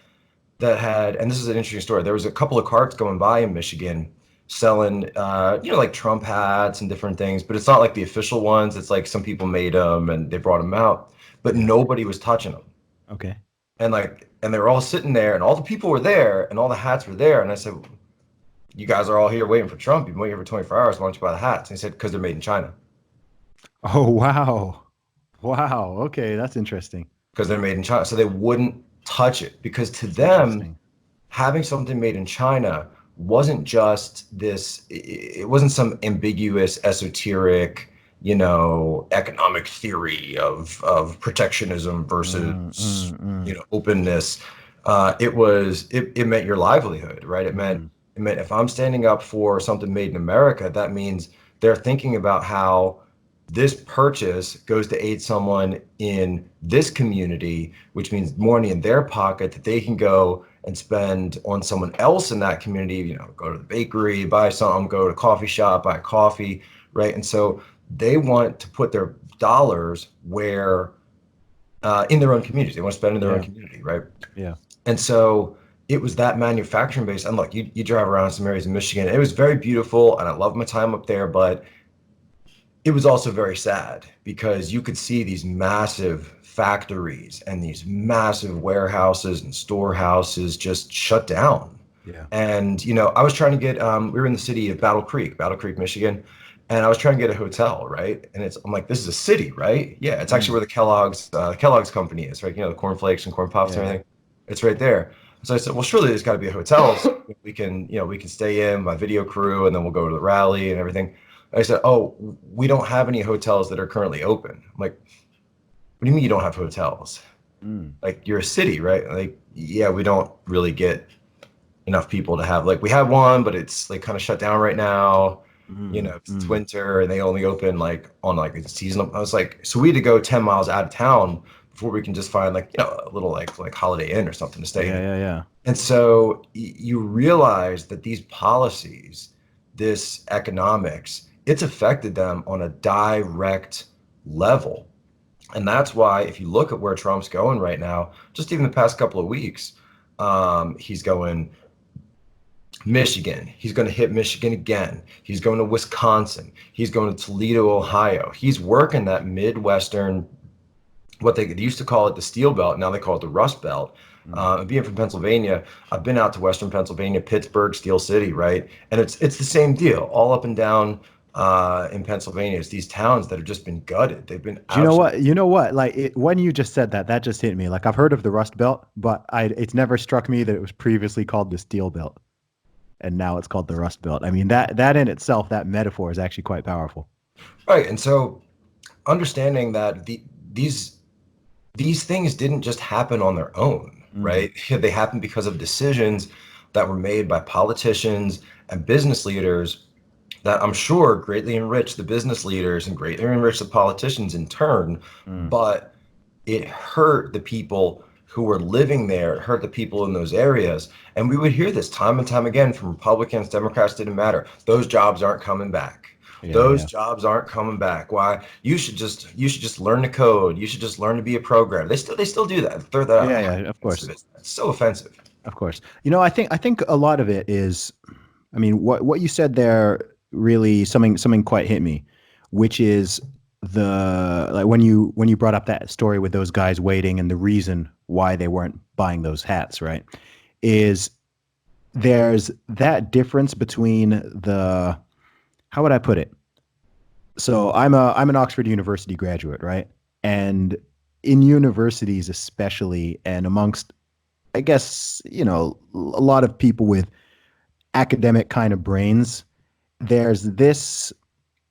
that had, and this is an interesting story. There was a couple of carts going by in Michigan selling, like Trump hats and different things, but it's not like the official ones. It's like some people made them and they brought them out, but Yeah. nobody was touching them. Okay. And they were all sitting there, and all the people were there, and all the hats were there. And I said, "You guys are all here waiting for Trump. You've been waiting for 24 hours. Why don't you buy the hats?" And he said, "Because they're made in China." Oh, wow. Wow. Okay, that's interesting. Because they're made in China, so they wouldn't touch it because to them Interesting. having something made in China wasn't just this, it wasn't some ambiguous, esoteric, economic theory of protectionism Mm, versus, mm, mm, openness. It meant your livelihood, right? mm. It meant if I'm standing up for something made in America, that means they're thinking about how this purchase goes to aid someone in this community, which means money in their pocket that they can go and spend on someone else in that community, go to the bakery, buy something, go to a coffee shop, buy coffee, right? And so they want to put their dollars where in their own communities. They want to spend in their own Yeah, community, right? yeah. And so it was that manufacturing base. And look, you drive around some areas in Michigan. It was very beautiful, and I love my time up there, but it was also very sad because you could see these massive factories and these massive warehouses and storehouses just shut down. Yeah. And, I was trying to get, we were in the city of Battle Creek, Michigan, and I was trying to get a hotel, right? And I'm like, this is a city, right? Yeah, it's actually Mm. where the Kellogg's company is, right? The cornflakes and corn puffs Yeah, and yeah. everything. It's right there. So I said, well, surely there's got to be a hotel so we can stay in my video crew and then we'll go to the rally and everything. I said, "Oh, we don't have any hotels that are currently open." I'm like, "What do you mean you don't have hotels? Mm, Like you're a city, right?" Like, yeah, we don't really get enough people to have like we have one, but it's like kind of shut down right now. mm, It's mm. winter and they only open like on like a seasonal. I was like, so we had to go 10 miles out of town before we can just find like, a little like Holiday Inn or something to stay Yeah, in. yeah, yeah. And so you realize that these policies, this economics, it's affected them on a direct level. And that's why, if you look at where Trump's going right now, just even the past couple of weeks, he's going Michigan. He's going to hit Michigan again. He's going to Wisconsin. He's going to Toledo, Ohio. He's working that Midwestern, what they used to call it the Steel Belt, now they call it the Rust Belt. Mm. Being from Pennsylvania, I've been out to Western Pennsylvania, Pittsburgh, Steel City, right? And it's the same deal, all up and down in Pennsylvania. It's these towns that have just been gutted. They've been Do you know absolutely what? You know what? Like when you just said that, that just hit me. Like I've heard of the Rust Belt, but it's never struck me that it was previously called the Steel Belt, and now it's called the Rust Belt. I mean that in itself, that metaphor is actually quite powerful. right. And so understanding that these things didn't just happen on their own, Mm, right? They happened because of decisions that were made by politicians and business leaders that I'm sure greatly enriched the business leaders and greatly enriched the politicians in turn, mm, but it hurt the people who were living there. It hurt the people in those areas. And we would hear this time and time again from Republicans, Democrats, didn't matter. Those jobs aren't coming back. yeah, Those yeah. jobs aren't coming back. Why? You should just learn to code. You should just learn to be a programmer. They still do that. Throw that out. Yeah, How yeah, of offensive course. is that? It's so offensive. Of course. I think a lot of it is, I mean, what you said there really something quite hit me, which is the like when you brought up that story with those guys waiting and the reason why they weren't buying those hats, right? Is there's that difference between the how would I put it? So I'm an Oxford University graduate, right? And in universities especially and amongst I guess, a lot of people with academic kind of brains, there's this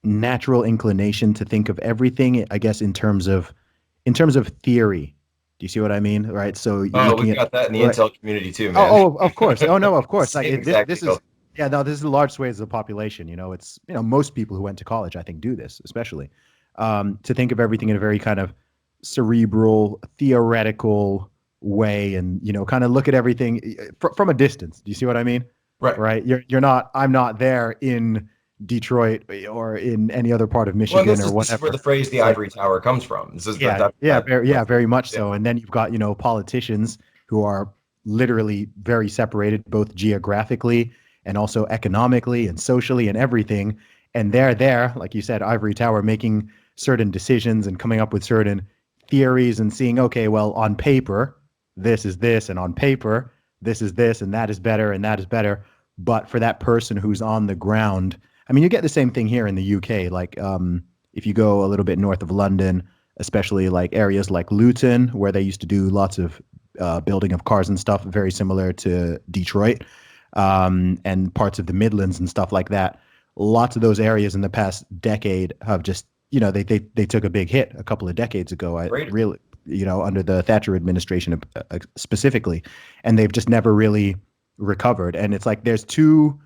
natural inclination to think of everything, I guess, in terms of theory. Do you see what I mean? Right. So you're Oh, looking we've at got that in the right. intel community too, man. Oh, of course. Oh no, of course. Like Same this exact this deal. is yeah, no, this is the large swathes of the population. It's most people who went to college, I think, do this, especially to think of everything in a very kind of cerebral, theoretical way, and kind of look at everything from a distance. Do you see what I mean? Right. Right? I'm not there in Detroit or in any other part of Well, and Michigan or this is where whatever. the phrase "the It's like, ivory tower" comes from. This is yeah, that yeah, that's very much yeah. so. And then you've got, politicians who are literally very separated, both geographically and also economically and socially and everything. And they're there, like you said, ivory tower, making certain decisions and coming up with certain theories and seeing, okay, well, on paper, this is this, and on paper, this is this, and that is better, and that is better. But for that person who's on the ground, I mean, you get the same thing here in the UK. Like, if you go a little bit north of London, especially like areas like Luton, where they used to do lots of building of cars and stuff, very similar to Detroit, and parts of the Midlands and stuff like that. Lots of those areas in the past decade have just, they took a big hit a couple of decades ago. I Great. really, under the Thatcher administration specifically, and they've just never really recovered. And it's like there's two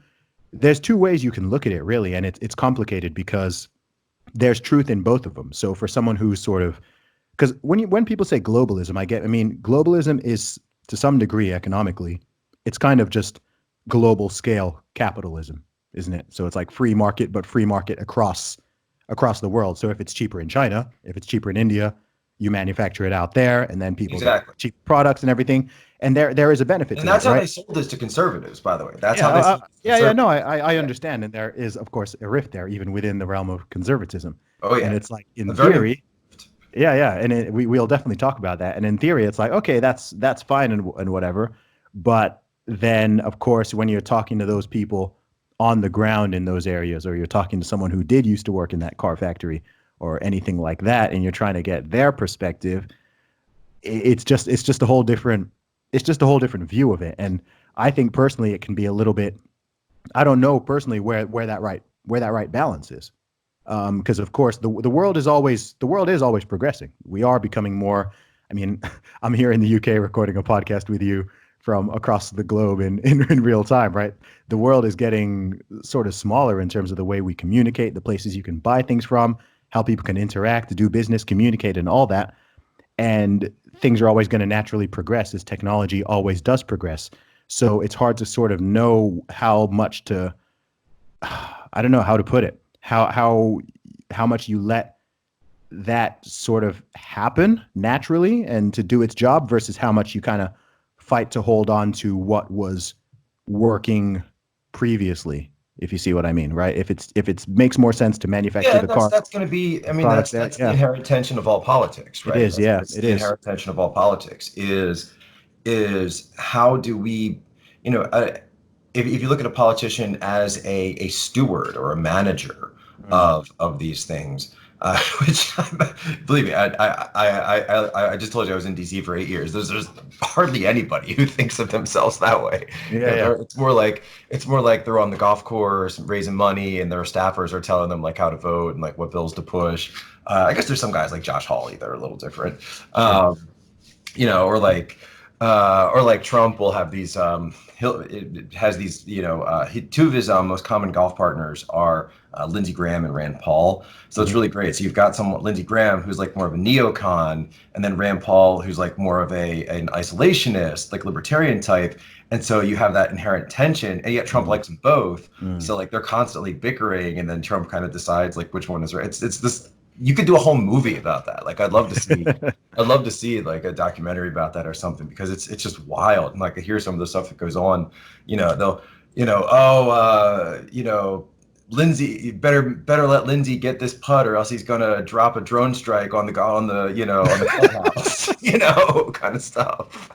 ways you can look at it, really, and it's complicated because there's truth in both of them. So for someone who's sort of, because when people say globalism, I mean, globalism is to some degree economically, it's kind of just global scale capitalism, isn't it? So it's like free market, but free market across the world. So if it's cheaper in China, if it's cheaper in India, you manufacture it out there, and then people get Exactly. cheap products and everything. And there is a benefit And to that's that, how right? they sold this to conservatives, by the way. That's how Yeah, they sold this to yeah. No, conservatives. I Yeah. understand, and there is, of course, a rift there, even within the realm of conservatism. Oh And yeah. it's like, A in very theory, yeah, and we'll definitely talk about that. And in theory, it's like, okay, that's fine and whatever. But then, of course, when you're talking to those people on the ground in those areas, or you're talking to someone who did used to work in that car factory or anything like that, and you're trying to get their perspective, it's just a whole different view of it. And I think personally, it can be a little bit. I don't know personally where that right balance is, because of course the world is always progressing. We are becoming more. I mean, I'm here in the UK recording a podcast with you from across the globe in real time, right? The world is getting sort of smaller in terms of the way we communicate, the places you can buy things from, how people can interact, do business, communicate, and all that. And things are always going to naturally progress as technology always does progress. So it's hard to sort of know how much to, I don't know how to put it, how much you let that sort of happen naturally and to do its job versus how much you kind of fight to hold on to what was working previously, if you see what I mean, right? If it makes more sense to manufacture Yeah, the that's car that's going to be. I mean, product there, that's the yeah, inherent tension of all politics, it right? is, yeah, That's it the is. inherent tension of all politics is how do we, you know, if you look at a politician as a steward or a manager Mm. of these things, which believe me, I just told you I was in DC for 8 years. There's hardly anybody who thinks of themselves that way. Yeah, yeah. It's more like they're on the golf course raising money, and their staffers are telling them like how to vote and like what bills to push. I guess there's some guys like Josh Hawley that are a little different. Sure. Or like Trump will have these it has these two of his most common golf partners are Lindsey Graham and Rand Paul. So it's Mhm. really great. So you've got someone Lindsey Graham who's like more of a neocon, and then Rand Paul who's like more of an isolationist, like libertarian type. And so you have that inherent tension, and yet Trump Mm. likes them both. Mm. So like they're constantly bickering, and then Trump kind of decides like which one is right. It's this you could do a whole movie about that. Like I'd love to see like a documentary about that or something because it's just wild. And like I hear some of the stuff that goes on, they'll, Lindsey, you better let Lindsey get this putt or else he's gonna drop a drone strike on the clubhouse, kind of stuff.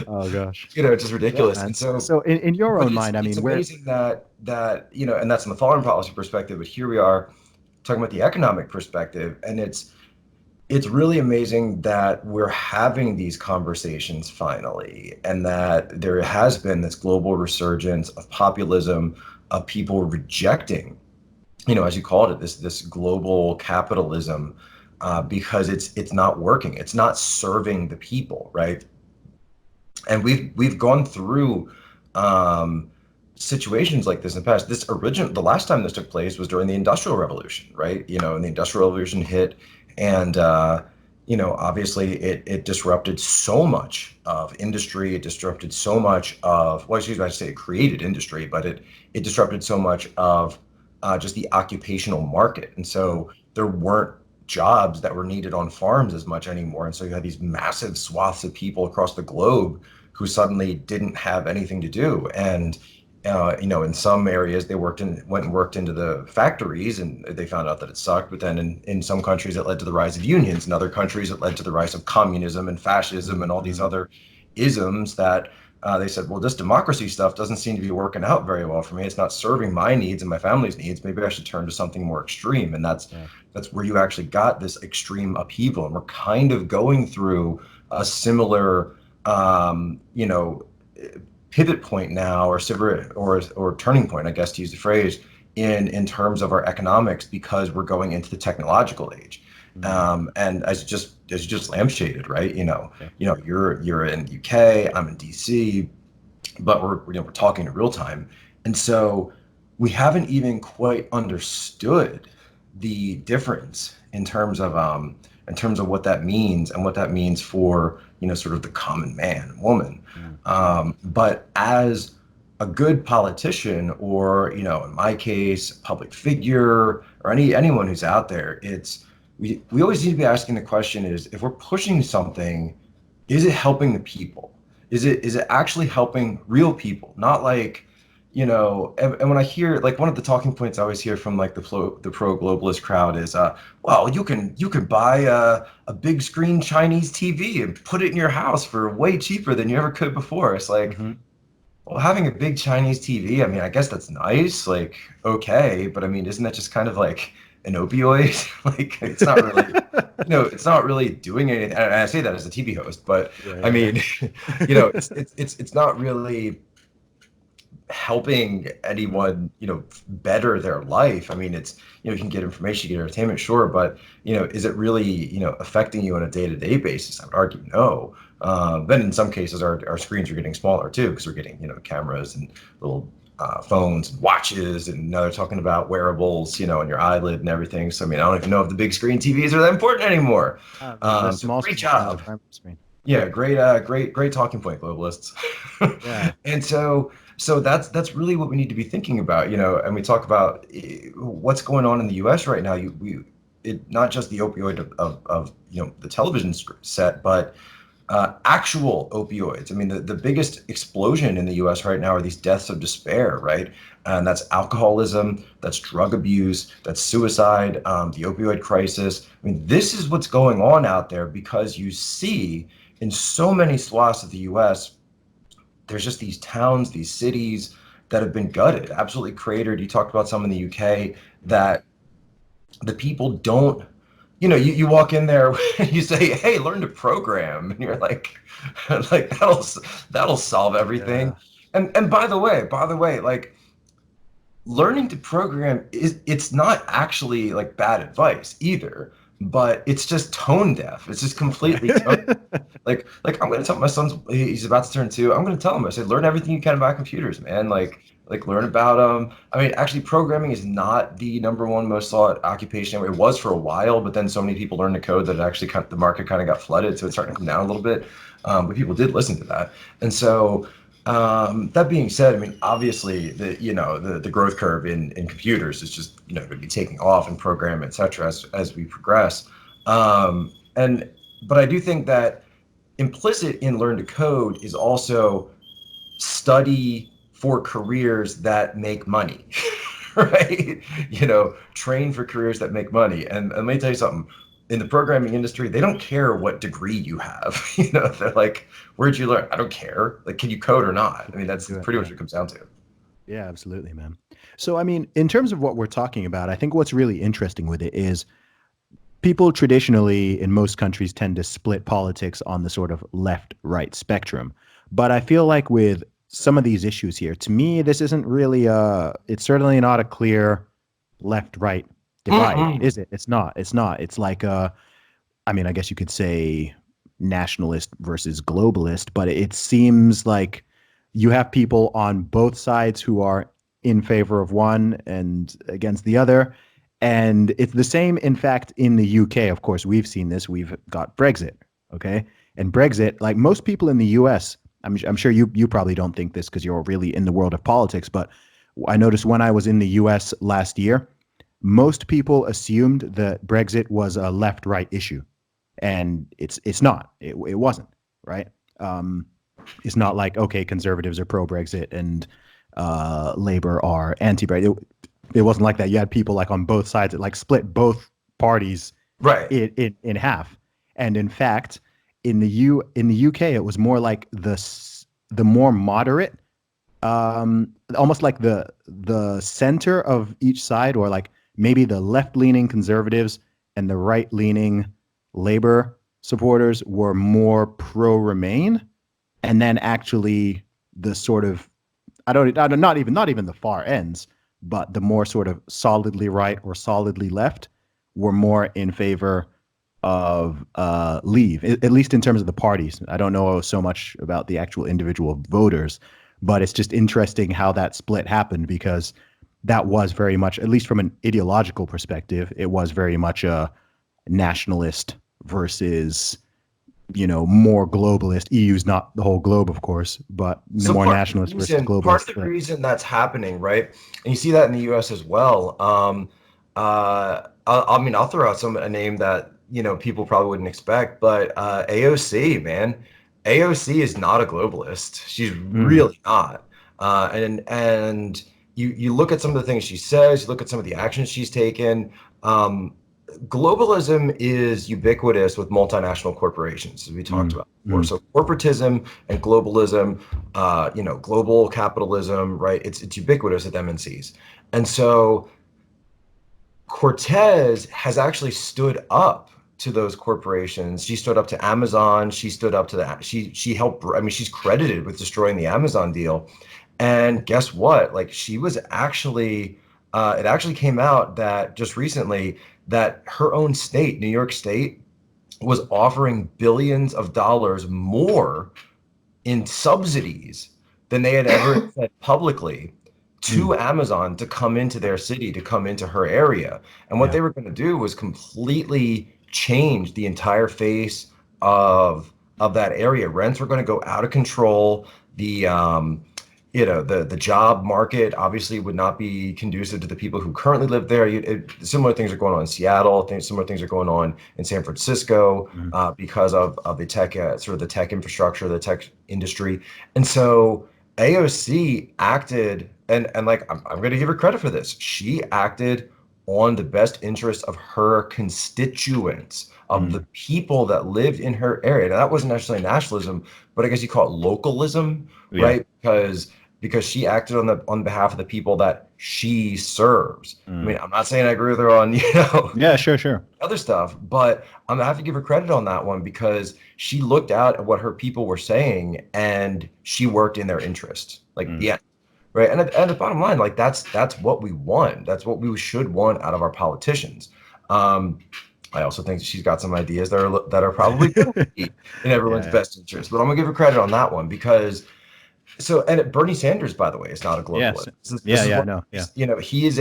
Oh gosh. It's just Yeah, ridiculous. man. And so, So in your but own it's mind, I it's mean, where amazing that and that's from the foreign policy perspective, but here we are talking about the economic perspective, and it's really amazing that we're having these conversations finally, and that there has been this global resurgence of populism, of people rejecting, as you called it, this global capitalism, because it's not working, it's not serving the people, right? And we've gone through situations like this in the past. The last time this took place was during the Industrial Revolution, right? And the Industrial Revolution hit, and obviously it disrupted so much of industry. It disrupted so much of, well, excuse me, I should say it created industry, but it disrupted so much of just the occupational market. And so there weren't jobs that were needed on farms as much anymore. And so you had these massive swaths of people across the globe who suddenly didn't have anything to do. And in some areas they went and worked into the factories, and they found out that it sucked. But then in some countries it led to the rise of unions. In other countries it led to the rise of communism and fascism and all these other isms that they said, well, this democracy stuff doesn't seem to be working out very well for me. It's not serving my needs and my family's needs. Maybe I should turn to something more extreme. And that's where you actually got this extreme upheaval. And we're kind of going through a similar, pivot point now, or turning point, I guess, to use the phrase, in terms of our economics, because we're going into the technological age. And as you just lampshaded, right? You're in UK, I'm in DC, but we're talking in real time, and so we haven't even quite understood the difference in terms of what that means, and what that means for sort of the common man and woman. But as a good politician, or in my case, public figure, or anyone who's out there, we always need to be asking the question: is, if we're pushing something, is it helping the people? Is it actually helping real people? Not like, and when I hear, like, one of the talking points I always hear from like the pro globalist crowd is, well, you can buy a big screen Chinese TV and put it in your house for way cheaper than you ever could before. It's like, well, having a big Chinese TV, I mean, I guess that's nice, like, okay, but I mean, isn't that just kind of like an opioid? Like, it's not really, it's not really doing anything. And I say that as a TV host, but I mean, it's not really helping anyone, better their life. I mean, it's, you can get information, you get entertainment, sure, but is it really, affecting you on a day-to-day basis? I would argue no. Then in some cases our screens are getting smaller too, because we're getting, cameras and little phones and watches, and now they're talking about wearables, on your eyelid and everything. So I mean, I don't even know if the big screen TVs are that important anymore. Small great job. Screen. Yeah, great talking point, globalists. Yeah. And so that's really what we need to be thinking about, and we talk about what's going on in the US right now. Not just the opioid of the television set, but actual opioids. I mean, the biggest explosion in the US right now are these deaths of despair, right? And that's alcoholism, that's drug abuse, that's suicide, the opioid crisis. I mean, this is what's going on out there, because you see in so many swaths of the US, there's just these towns, these cities that have been gutted, absolutely cratered. You talked about some in the UK that the people don't, you walk in there and you say, hey, learn to program. And you're like, that'll solve everything. Yeah. And by the way, like, learning to program it's not actually like bad advice either, but it's just tone deaf. It's just completely tone like I'm going to tell my son, he's about to turn 2. I'm going to tell him, I said, learn everything you can about computers, man. Like learn about them. I mean, actually, programming is not the number one most sought occupation. It was for a while, but then so many people learned to code that it actually the market kind of got flooded, so it's starting to come down a little bit. But people did listen to that, and so that being said, I mean, obviously the growth curve in computers is just going to be taking off, in program, et cetera, as we progress. But I do think that implicit in learn to code is also study for careers that make money, right? Train for careers that make money. And let me tell you something. In the programming industry, they don't care what degree you have. They're like, where'd you learn? I don't care. Like, can you code or not? I mean, that's pretty much what it comes down to. Yeah, absolutely, man. So, I mean, in terms of what we're talking about, I think what's really interesting with it is people traditionally in most countries tend to split politics on the sort of left-right spectrum. But I feel like with some of these issues here, to me, this isn't really it's certainly not a clear left-right divide, is it? It's not. It's like I mean, I guess you could say nationalist versus globalist, but it seems like you have people on both sides who are in favor of one and against the other. And it's the same, in fact, in the UK. Of course, we've seen this. We've got Brexit, okay? And Brexit, like most people in the US, I'm sure you probably don't think this because you're really in the world of politics, but I noticed when I was in the US last year, most people assumed that Brexit was a left-right issue, and it's not. It wasn't, right? Um, it's not like, okay, conservatives are pro-Brexit and Labor are anti-Brexit. It wasn't like that. You had people like on both sides that like split both parties Right. in half. And in fact, in the UK, it was more like the more moderate, almost like the center of each side, or like maybe the left-leaning conservatives and the right-leaning Labor supporters were more pro-Remain, and then actually the sort of I don't not even the far ends, but the more sort of solidly right or solidly left were more in favor of leave, at least in terms of the parties. I don't know so much about the actual individual voters, but it's just interesting how that split happened, because that was very much, at least from an ideological perspective, it was very much a nationalist versus, more globalist. EU's not the whole globe, of course, but the So more nationalist versus part globalist of the split. reason that's happening, right? And you see that in the U.S. as well. I mean, I'll throw out a name that people probably wouldn't expect, but AOC, man, AOC is not a globalist. She's Mm, really not. And you look at some of the things she says, you look at some of the actions she's taken. Globalism is ubiquitous with multinational corporations, as we talked mm, about before. mm, So corporatism and globalism, global capitalism, right? It's ubiquitous at MNCs. And so Cortez has actually stood up to those corporations. She stood up to Amazon. She stood up to she helped. I mean, she's credited with destroying the Amazon deal. And guess what? Like, she was actually, it actually came out that just recently that her own state, New York State, was offering billions of dollars more in subsidies than they had ever said publicly mm. to Amazon to come into their city, to come into her area. And what Yeah. they were going to do was completely change the entire face of that area. Rents were going to go out of control. The job market obviously would not be conducive to the people who currently live there. Similar things are going on in Seattle. Similar things are going on in San Francisco Mm. because of the tech, sort of the tech infrastructure, the tech industry. And so AOC acted, and like, I'm going to give her credit for this. She acted on the best interests of her constituents, of the Mm. people that lived in her area. Now, that wasn't necessarily nationalism, but I guess you call it localism, Yeah. right? Because she acted on behalf of the people that she serves. I Mm. mean, I'm not saying I agree with her on Yeah, sure, sure. other stuff, but I'm gonna have to give her credit on that one, because she looked out at what her people were saying and she worked in their interest. Like, Mm. yeah, right. And the bottom line, like, that's what we want. That's what we should want out of our politicians. Um, I also think she's got some ideas that are probably going to be in everyone's Yeah. best interest. But I'm gonna give her credit on that one, because Bernie Sanders, by the way, is not a Yes. globalist. This Yeah, is yeah, what, no. Yeah. he is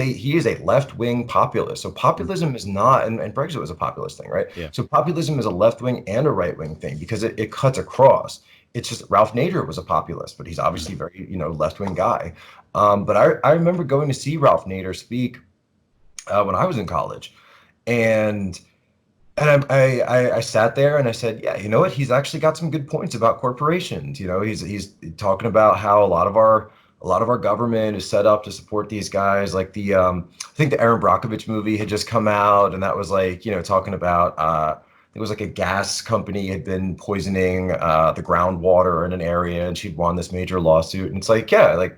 a left-wing populist. So Mm. populism is not, and Brexit was a populist thing, right? Yeah. So populism is a left-wing and a right-wing thing, because it cuts across. It's just Ralph Nader was a populist, but he's Mm. obviously very, left-wing guy. But I remember going to see Ralph Nader speak when I was in college, and I sat there and I said, yeah, you know what? He's actually got some good points about corporations. He's talking about how a lot of our government is set up to support these guys. Like I think the Aaron Brockovich movie had just come out, and that was like, talking about it was like a gas company had been poisoning the groundwater in an area, and she'd won this major lawsuit. And it's like, yeah, like,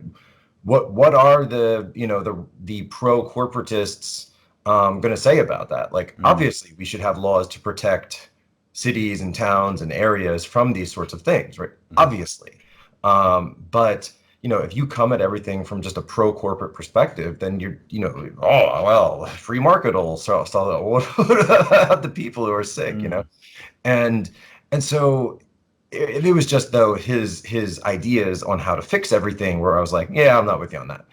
what are the pro corporatists going to say about that? Like, Mm. obviously, we should have laws to protect cities and towns and areas from these sorts of things, right? Mm. Obviously, but if you come at everything from just a pro corporate perspective, then oh well, free market will solve that. What about the people who are sick, Mm. and so it was just, though, his ideas on how to fix everything, where I was like, yeah, I'm not with you on that.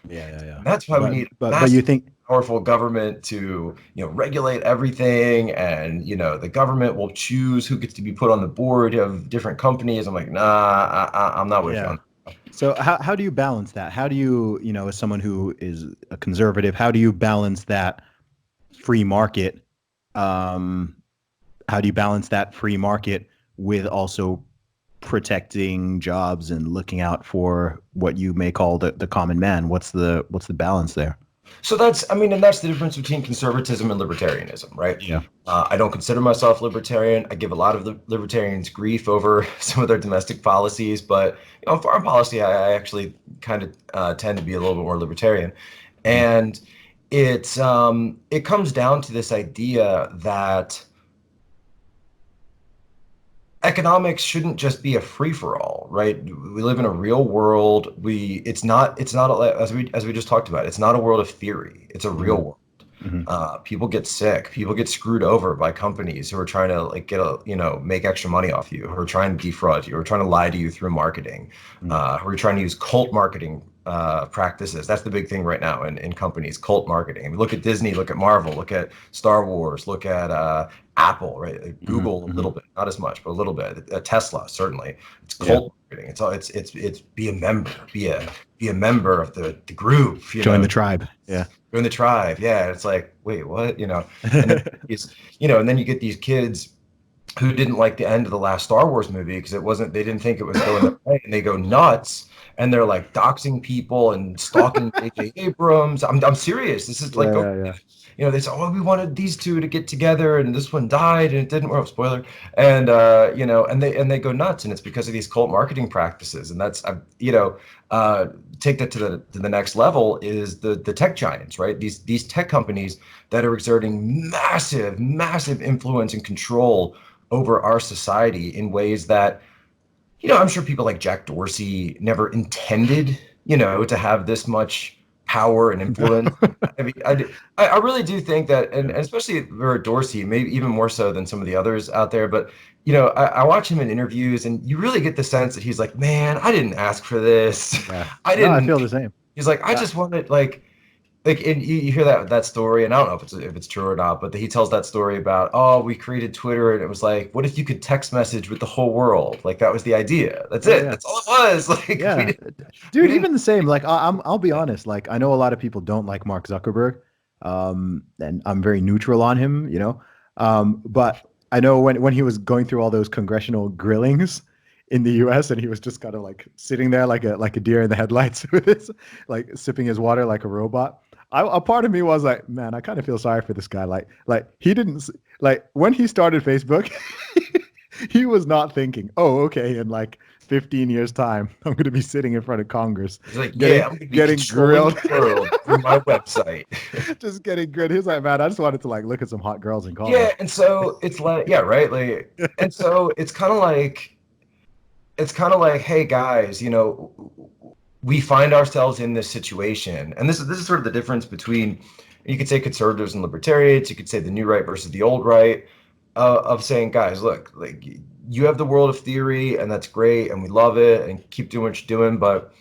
Yeah, yeah, yeah. And that's why we But need a but you massive, think powerful government to regulate everything, and the government will choose who gets to be put on the board of different companies. I'm like, nah, I'm not with you yeah. on that. So how do you balance that? How do you, as someone who is a conservative, how do you balance that free market? Um, how do you balance that free market with also protecting jobs and looking out for what you may call the common man? What's the balance there? So that's, I mean, and that's the difference between conservatism and libertarianism, right? Yeah. I don't consider myself libertarian. I give a lot of the libertarians grief over some of their domestic policies, but in foreign policy, I actually kind of tend to be a little bit more libertarian. Mhm. And it comes down to this idea that economics shouldn't just be a free for all, right? We live in a real world. It's not as we just talked about. It's not a world of theory. It's a real Mhm. world. Mhm. People get sick. People get screwed over by companies who are trying to like make extra money off you, who are trying to defraud you, who are trying to lie to you through marketing, Mhm. who are trying to use cult marketing practices. That's the big thing right now in companies, cult marketing. I mean, look at Disney, look at Marvel, look at Star Wars, look at Apple, right? Mhm. Google a little Mhm. bit, not as much, but a little bit. Tesla, certainly. It's Yeah. cult marketing. It's be a member, be a member of the group, Join the tribe. Yeah. Join the tribe. Yeah, it's like, wait, what? And then and then you get these kids who didn't like the end of the last Star Wars movie because they didn't think it was going their way, and they go nuts, and they're like doxing people and stalking J.J. Abrams. I'm serious. This is like, Yeah. okay, Yeah. Yeah. they say, oh, we wanted these two to get together, and this one died, and it didn't work. Spoiler. And and they go nuts, and it's because of these cult marketing practices, and that's take that to the next level is the tech giants, right? These tech companies that are exerting massive influence and control over our society in ways that, I'm sure people like Jack Dorsey never intended, to have this much power and influence. I mean, I really do think that, and Yeah. especially for Dorsey, maybe even more so than some of the others out there, but I watch him in interviews, and you really get the sense that he's like, man, I didn't ask for this. Yeah. I No, I didn't. feel the same. He's like, I Yeah. just wanted and you hear that story, and I don't know if it's true or not, but he tells that story about, oh, we created Twitter, and it was like, what if you could text message with the whole world? Like that was the idea. That's Yeah. it. Yeah. That's all it was. Like we Yeah, didn't we dude. didn't. Even the same. Like, I'll be honest. Like, I know a lot of people don't like Mark Zuckerberg, and I'm very neutral on him. But I know when he was going through all those congressional grillings in the U.S. and he was just kind of like sitting there like a deer in the headlights with his like sipping his water like a robot. A part of me was like, man, I kind of feel sorry for this guy. Like he didn't like when he started Facebook. He was not thinking, oh, okay, in like 15 years' time, I'm going to be sitting in front of Congress, He's like, getting yeah, I'm gonna be getting controlling grilled, the world through my website. just getting grilled. He's like, man, I just wanted to like look at some hot girls in Yeah, college. and so it's like, yeah, right. Like, and so it's kind of like, hey guys, we find ourselves in this situation, and this is sort of the difference between, you could say, conservatives and libertarians. You could say the new right versus the old right, of saying, guys, look, like you have the world of theory, and that's great, and we love it, and keep doing what you're doing, but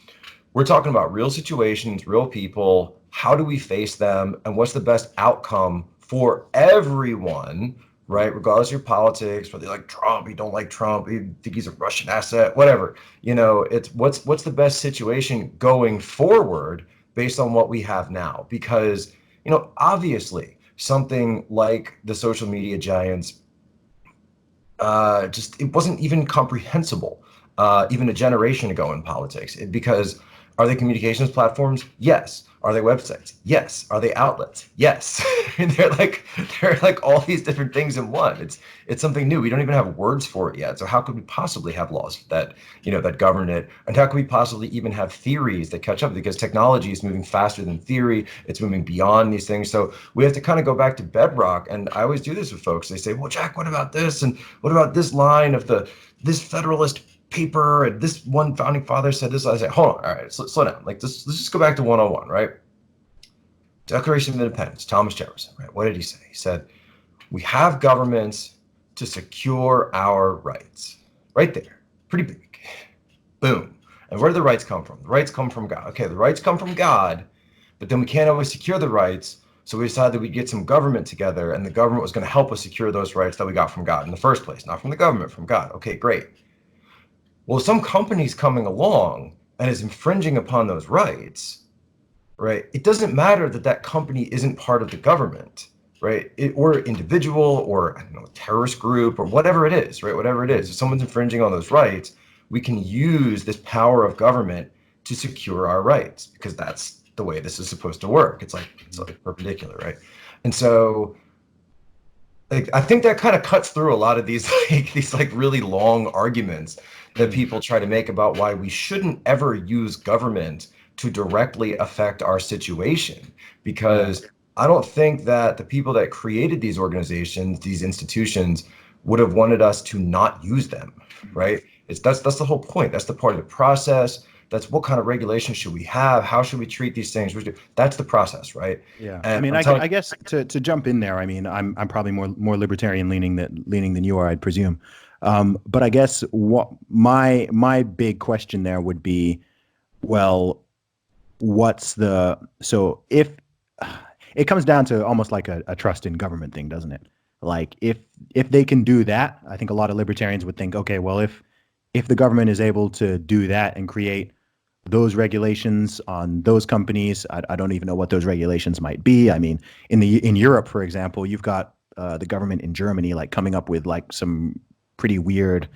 we're talking about real situations, real people. How do we face them, and what's the best outcome for everyone, right? Regardless of your politics, whether you like Trump, you don't like Trump, you think he's a Russian asset, whatever. It's what's the best situation going forward based on what we have now. Because, obviously, something like the social media giants, just it wasn't even comprehensible even a generation ago in politics. Because are they communications platforms? Yes. Are they websites? Yes. Are they outlets? Yes. And they're like all these different things in one. It's something new. We don't even have words for it yet. So how could we possibly have laws that govern it? And how could we possibly even have theories that catch up? Because technology is moving faster than theory. It's moving beyond these things. So we have to kind of go back to bedrock. And I always do this with folks. They say, well, Jack, what about this? And what about this line of this Federalist paper, and this one founding father said this? I say, hold on, all right, slow down. Like let's just go back to 101, right? Declaration of Independence, Thomas Jefferson, right? What did he say? He said, we have governments to secure our rights. Right there. Pretty big. Boom. And where do the rights come from? The rights come from God. Okay, the rights come from God, but then we can't always secure the rights. So we decided we'd get some government together, and the government was going to help us secure those rights that we got from God in the first place. Not from the government, from God. Okay, great. Well, some company's coming along, and is infringing upon those rights, right, it doesn't matter that that company isn't part of the government, right? Or individual, or I don't know, terrorist group, or whatever it is, right? Whatever it is, if someone's infringing on those rights, we can use this power of government to secure our rights, because that's the way this is supposed to work. It's like perpendicular, right? And so, like, I think that kind of cuts through a lot of these really long arguments that people try to make about why we shouldn't ever use government to directly affect our situation, because I don't think that the people that created these organizations, these institutions, would have wanted us to not use them, right? That's the whole point. That's the part of the process. That's what kind of regulation should we have? How should we treat these things? That's the process, right? Yeah, I And mean, I guess to jump in there, I mean, I'm probably more libertarian leaning than you are, I'd presume. But I guess what my big question there would be, well, so if it comes down to almost like a trust in government thing, doesn't it? Like if they can do that, I think a lot of libertarians would think, okay, well, if the government is able to do that and create those regulations on those companies, I don't even know what those regulations might be. I mean, in Europe, for example, you've got the government in Germany like coming up with like some pretty weird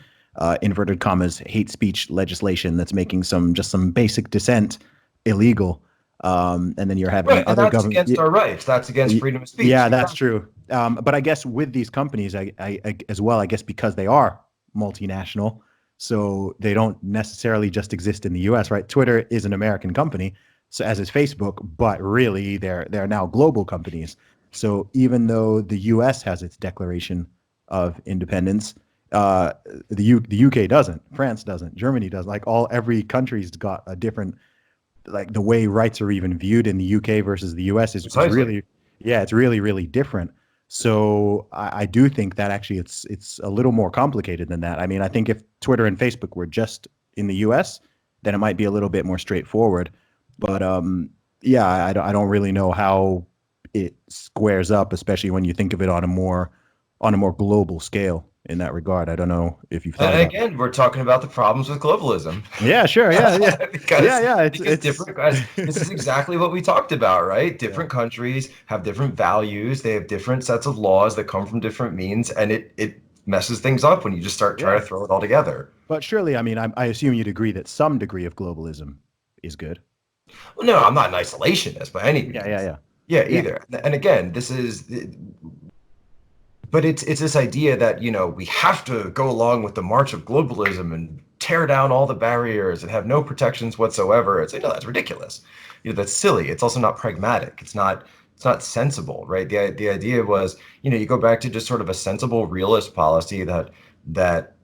inverted commas hate speech legislation that's making some basic dissent illegal. And then you're having right, and other that's government. against our rights. That's against freedom of speech. Yeah, that's true. But I guess with these companies, I as well, I guess because they are multinational, so they don't necessarily just exist in the U.S., right? Twitter is an American company, so as is Facebook, but really they're now global companies. So even though the U.S. has its Declaration of Independence, the UK doesn't, France doesn't, Germany doesn't. Like every country's got a different, like the way rights are even viewed in the UK versus the US is Precisely. really, yeah, it's really, really different. So I do think that actually it's a little more complicated than that. I mean, I think if Twitter and Facebook were just in the US, then it might be a little bit more straightforward. But yeah, I don't really know how it squares up, especially when you think of it on a more global scale in that regard. I don't know if you've thought And about that. again, we're talking about the problems with globalism. Yeah, sure. Yeah, yeah. because Yeah, yeah. because different guys, this is exactly what we talked about, right? Yeah. Different countries have different values, they have different sets of laws that come from different means, and it messes things up when you just start trying Yeah. to throw it all together. But surely, I mean, I assume you'd agree that some degree of globalism is good. Well, no, I'm not an isolationist by any Yeah, yeah, means. yeah. Yeah, Yeah. either. And again, this is, but it's this idea that, we have to go along with the march of globalism and tear down all the barriers and have no protections whatsoever. It's like, no, that's ridiculous. That's silly. It's also not pragmatic. It's not sensible, right? The idea was, you go back to just sort of a sensible realist policy that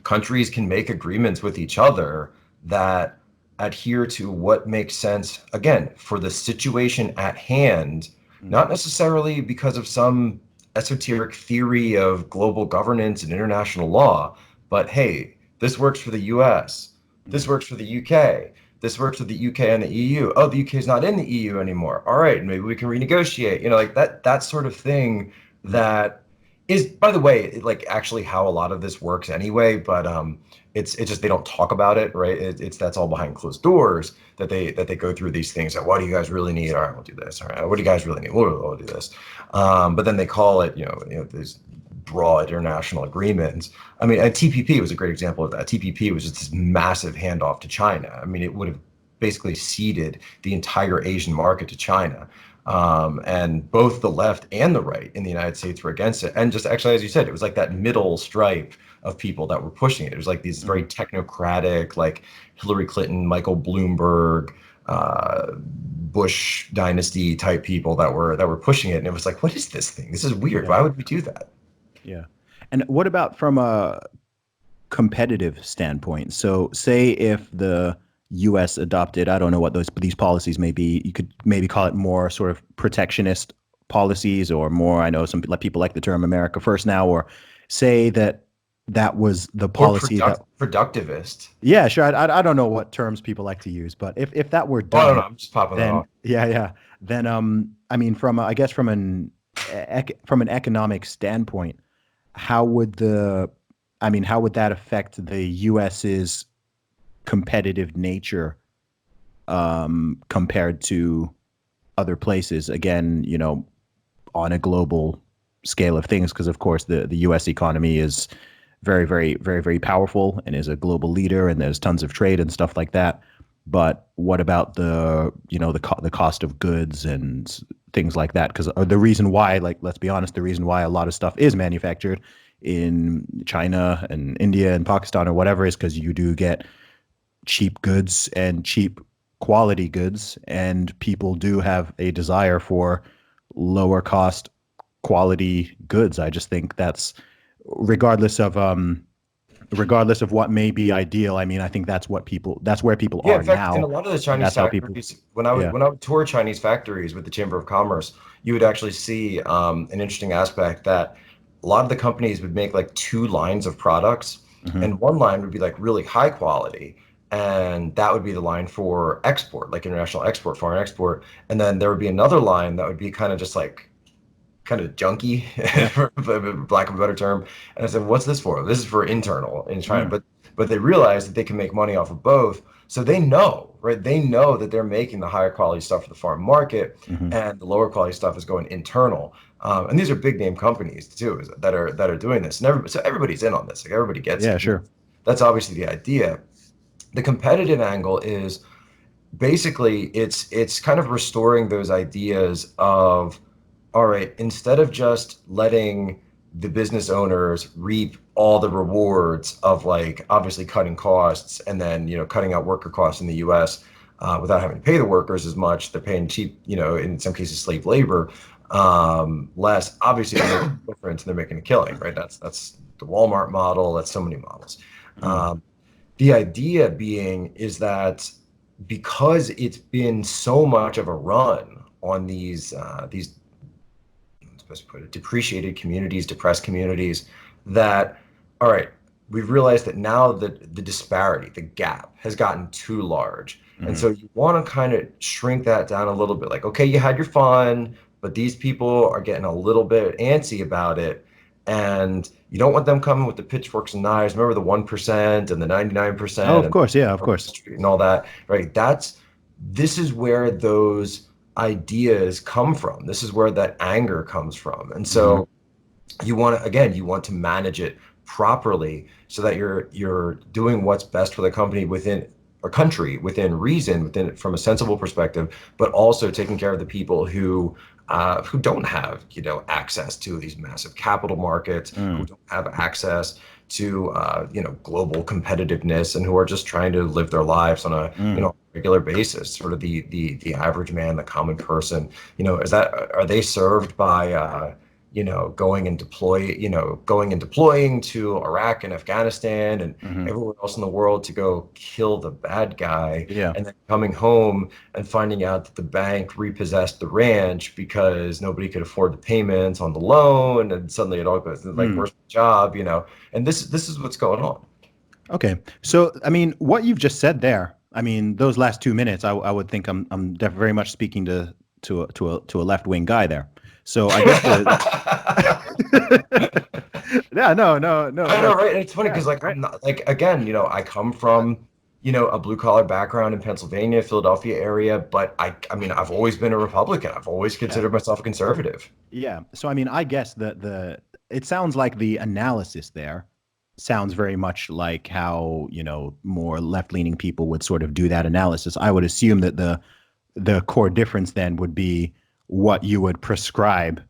countries can make agreements with each other that adhere to what makes sense, again, for the situation at hand, not necessarily because of some esoteric theory of global governance and international law, but hey, this works for the US, this works for the UK, this works with the UK and the EU. Oh, the UK is not in the EU anymore. All right, maybe we can renegotiate. Like that sort of thing that is, by the way, like actually how a lot of this works anyway, but it's just they don't talk about it, right? It's that's all behind closed doors that they go through these things. Like, what do you guys really need? All right, we'll do this. All right, what do you guys really need? We'll do this. But then they call it, these broad international agreements. I mean, TPP was a great example of that. TPP was just this massive handoff to China. I mean, it would have basically ceded the entire Asian market to China. And both the left and the right in the United States were against it. And just actually, as you said, it was like that middle stripe of people that were pushing it. It was like these very technocratic, like Hillary Clinton, Michael Bloomberg, Bush dynasty type people that were pushing it. And it was like, what is this thing? This is weird. Yeah. Why would we do that? Yeah. And what about from a competitive standpoint? So say if the US adopted, I don't know what these policies may be, you could maybe call it more sort of protectionist policies, or more, I know some people like the term America First now, or say that was the Or policy that, productivist. yeah, sure. I don't know what terms people like to use, but if that were Well, I don't know. done, I'm just popping that then off. yeah. Then I mean, I guess from an economic standpoint, how would how would that affect the US's competitive nature compared to other places. Again, on a global scale of things, because of course the U.S. economy is very, very, very, very powerful and is a global leader, and there's tons of trade and stuff like that. But what about the cost of goods and things like that? Because the reason why, like, let's be honest, the reason why a lot of stuff is manufactured in China and India and Pakistan or whatever is because you do get cheap goods and cheap quality goods, and people do have a desire for lower cost quality goods. I just think that's regardless of what may be ideal. I mean, I think that's where people Yeah, are in fact, in now, a lot of the and Chinese that's how people. factories, when I would tour Chinese factories with the Chamber of Commerce, you would actually see an interesting aspect that a lot of the companies would make like two lines of products, Mhm. and one line would be like really high quality, and that would be the line for export, like international export, foreign export, and then there would be another line that would be kind of just like kind of junky, Yeah. for lack of a better term. And I said, "What's this for?" This is for internal in China, Mm. but they realize that they can make money off of both, so they know, right? They know that they're making the higher quality stuff for the foreign market, Mhm. and the lower quality stuff is going internal. And these are big name companies too that are doing this, and so everybody's in on this. Like everybody gets Yeah, it. sure. That's obviously the idea. The competitive angle is basically it's kind of restoring those ideas of, all right, instead of just letting the business owners reap all the rewards of like obviously cutting costs and then cutting out worker costs in the US, without having to pay the workers as much, they're paying cheap, in some cases slave labor, less. Obviously they're making a difference and they're making a killing, right? That's the Walmart model. That's so many models. Mm. The idea being is that because it's been so much of a run on these I'm supposed to put it, depreciated communities, depressed communities, that, all right, we've realized that now that the disparity, the gap has gotten too large. And Mhm. so you want to kind of shrink that down a little bit. Like, okay, you had your fun, but these people are getting a little bit antsy about it. And you don't want them coming with the pitchforks and knives. Remember the 1% and the Oh, 99% of and course. Yeah, of course. and all that, right? This is where those ideas come from. This is where that anger comes from. And Mhm. so you want to manage it properly so that you're doing what's best for the company within or country within reason, within from a sensible perspective, but also taking care of the people who don't have access to these massive capital markets, who Mm. don't have access to global competitiveness, and who are just trying to live their lives on a Mm. regular basis. Sort of the average man, the common person. Are they served by going and deploying to Iraq and Afghanistan and Mhm. everywhere else in the world to go kill the bad guy, Yeah. and then coming home and finding out that the bank repossessed the ranch because nobody could afford the payments on the loan, and suddenly it all goes like, Mm. where's my job? And this is what's going on. Okay. So, I mean, what you've just said there, I mean, those last 2 minutes, I would think I'm very much speaking to a left wing guy there. So I guess yeah, no, no, no, I know, no. right? And it's funny Yeah, because, like, right. I'm not like, again, I come from, a blue collar background in Pennsylvania, Philadelphia area, but I mean, I've always been a Republican. I've always Yeah. considered myself a conservative. Yeah. So I mean, I guess the it sounds like the analysis there sounds very much like how, more left-leaning people would sort of do that analysis. I would assume that the core difference then would be what you would prescribe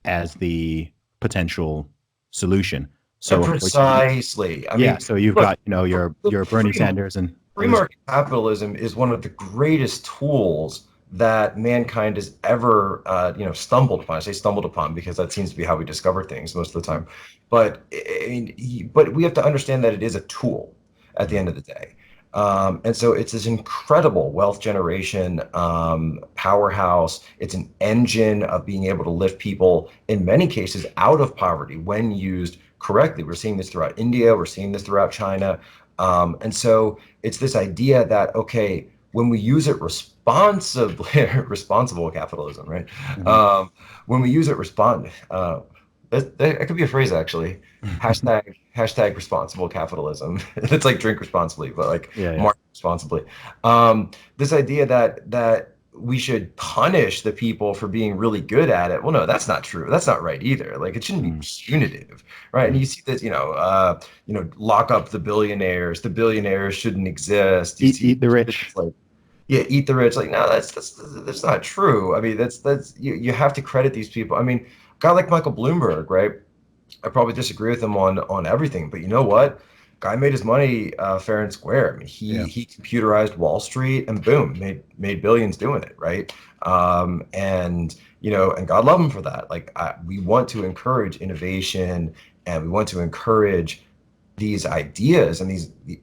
as the potential solution. And So of course, precisely. I yeah, mean, so you've look, got, your look, Bernie Sanders and free Elizabeth. market capitalism is one of the greatest tools that mankind has ever, stumbled upon. I say stumbled upon because that seems to be how we discover things most of the time. But I mean, but we have to understand that it is a tool at the Mhm. end of the day. And so it's this incredible wealth generation powerhouse. It's an engine of being able to lift people, in many cases, out of poverty when used correctly. We're seeing this throughout India. We're seeing this throughout China. And so it's this idea that, okay, when we use it responsibly, responsible capitalism, right? Mhm. Um, when we use it that could be a phrase actually. Hashtag responsible capitalism. It's like drink responsibly, but like Yeah, yeah. responsibly. This idea that we should punish the people for being really good at it. Well, no, that's not true. That's not right either. Like it shouldn't be punitive, right? And you see this, lock up the billionaires. The billionaires shouldn't exist. Eat the rich. Like, yeah, eat the rich. Like, no, that's not true. I mean, that's you have to credit these people. I mean, a guy like Michael Bloomberg, right? I probably disagree with him on everything, but you know what? Guy made his money fair and square. I mean, he computerized Wall Street and boom, made billions doing it, right? And God love him for that. Like we want to encourage innovation and we want to encourage these ideas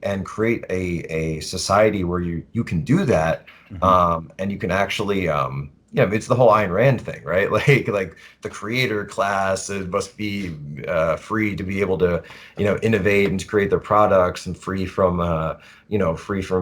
and create a society where you can do that, and you can actually it's the whole Ayn Rand thing, right? Like the creator class, it must be free to be able to innovate and to create their products and free from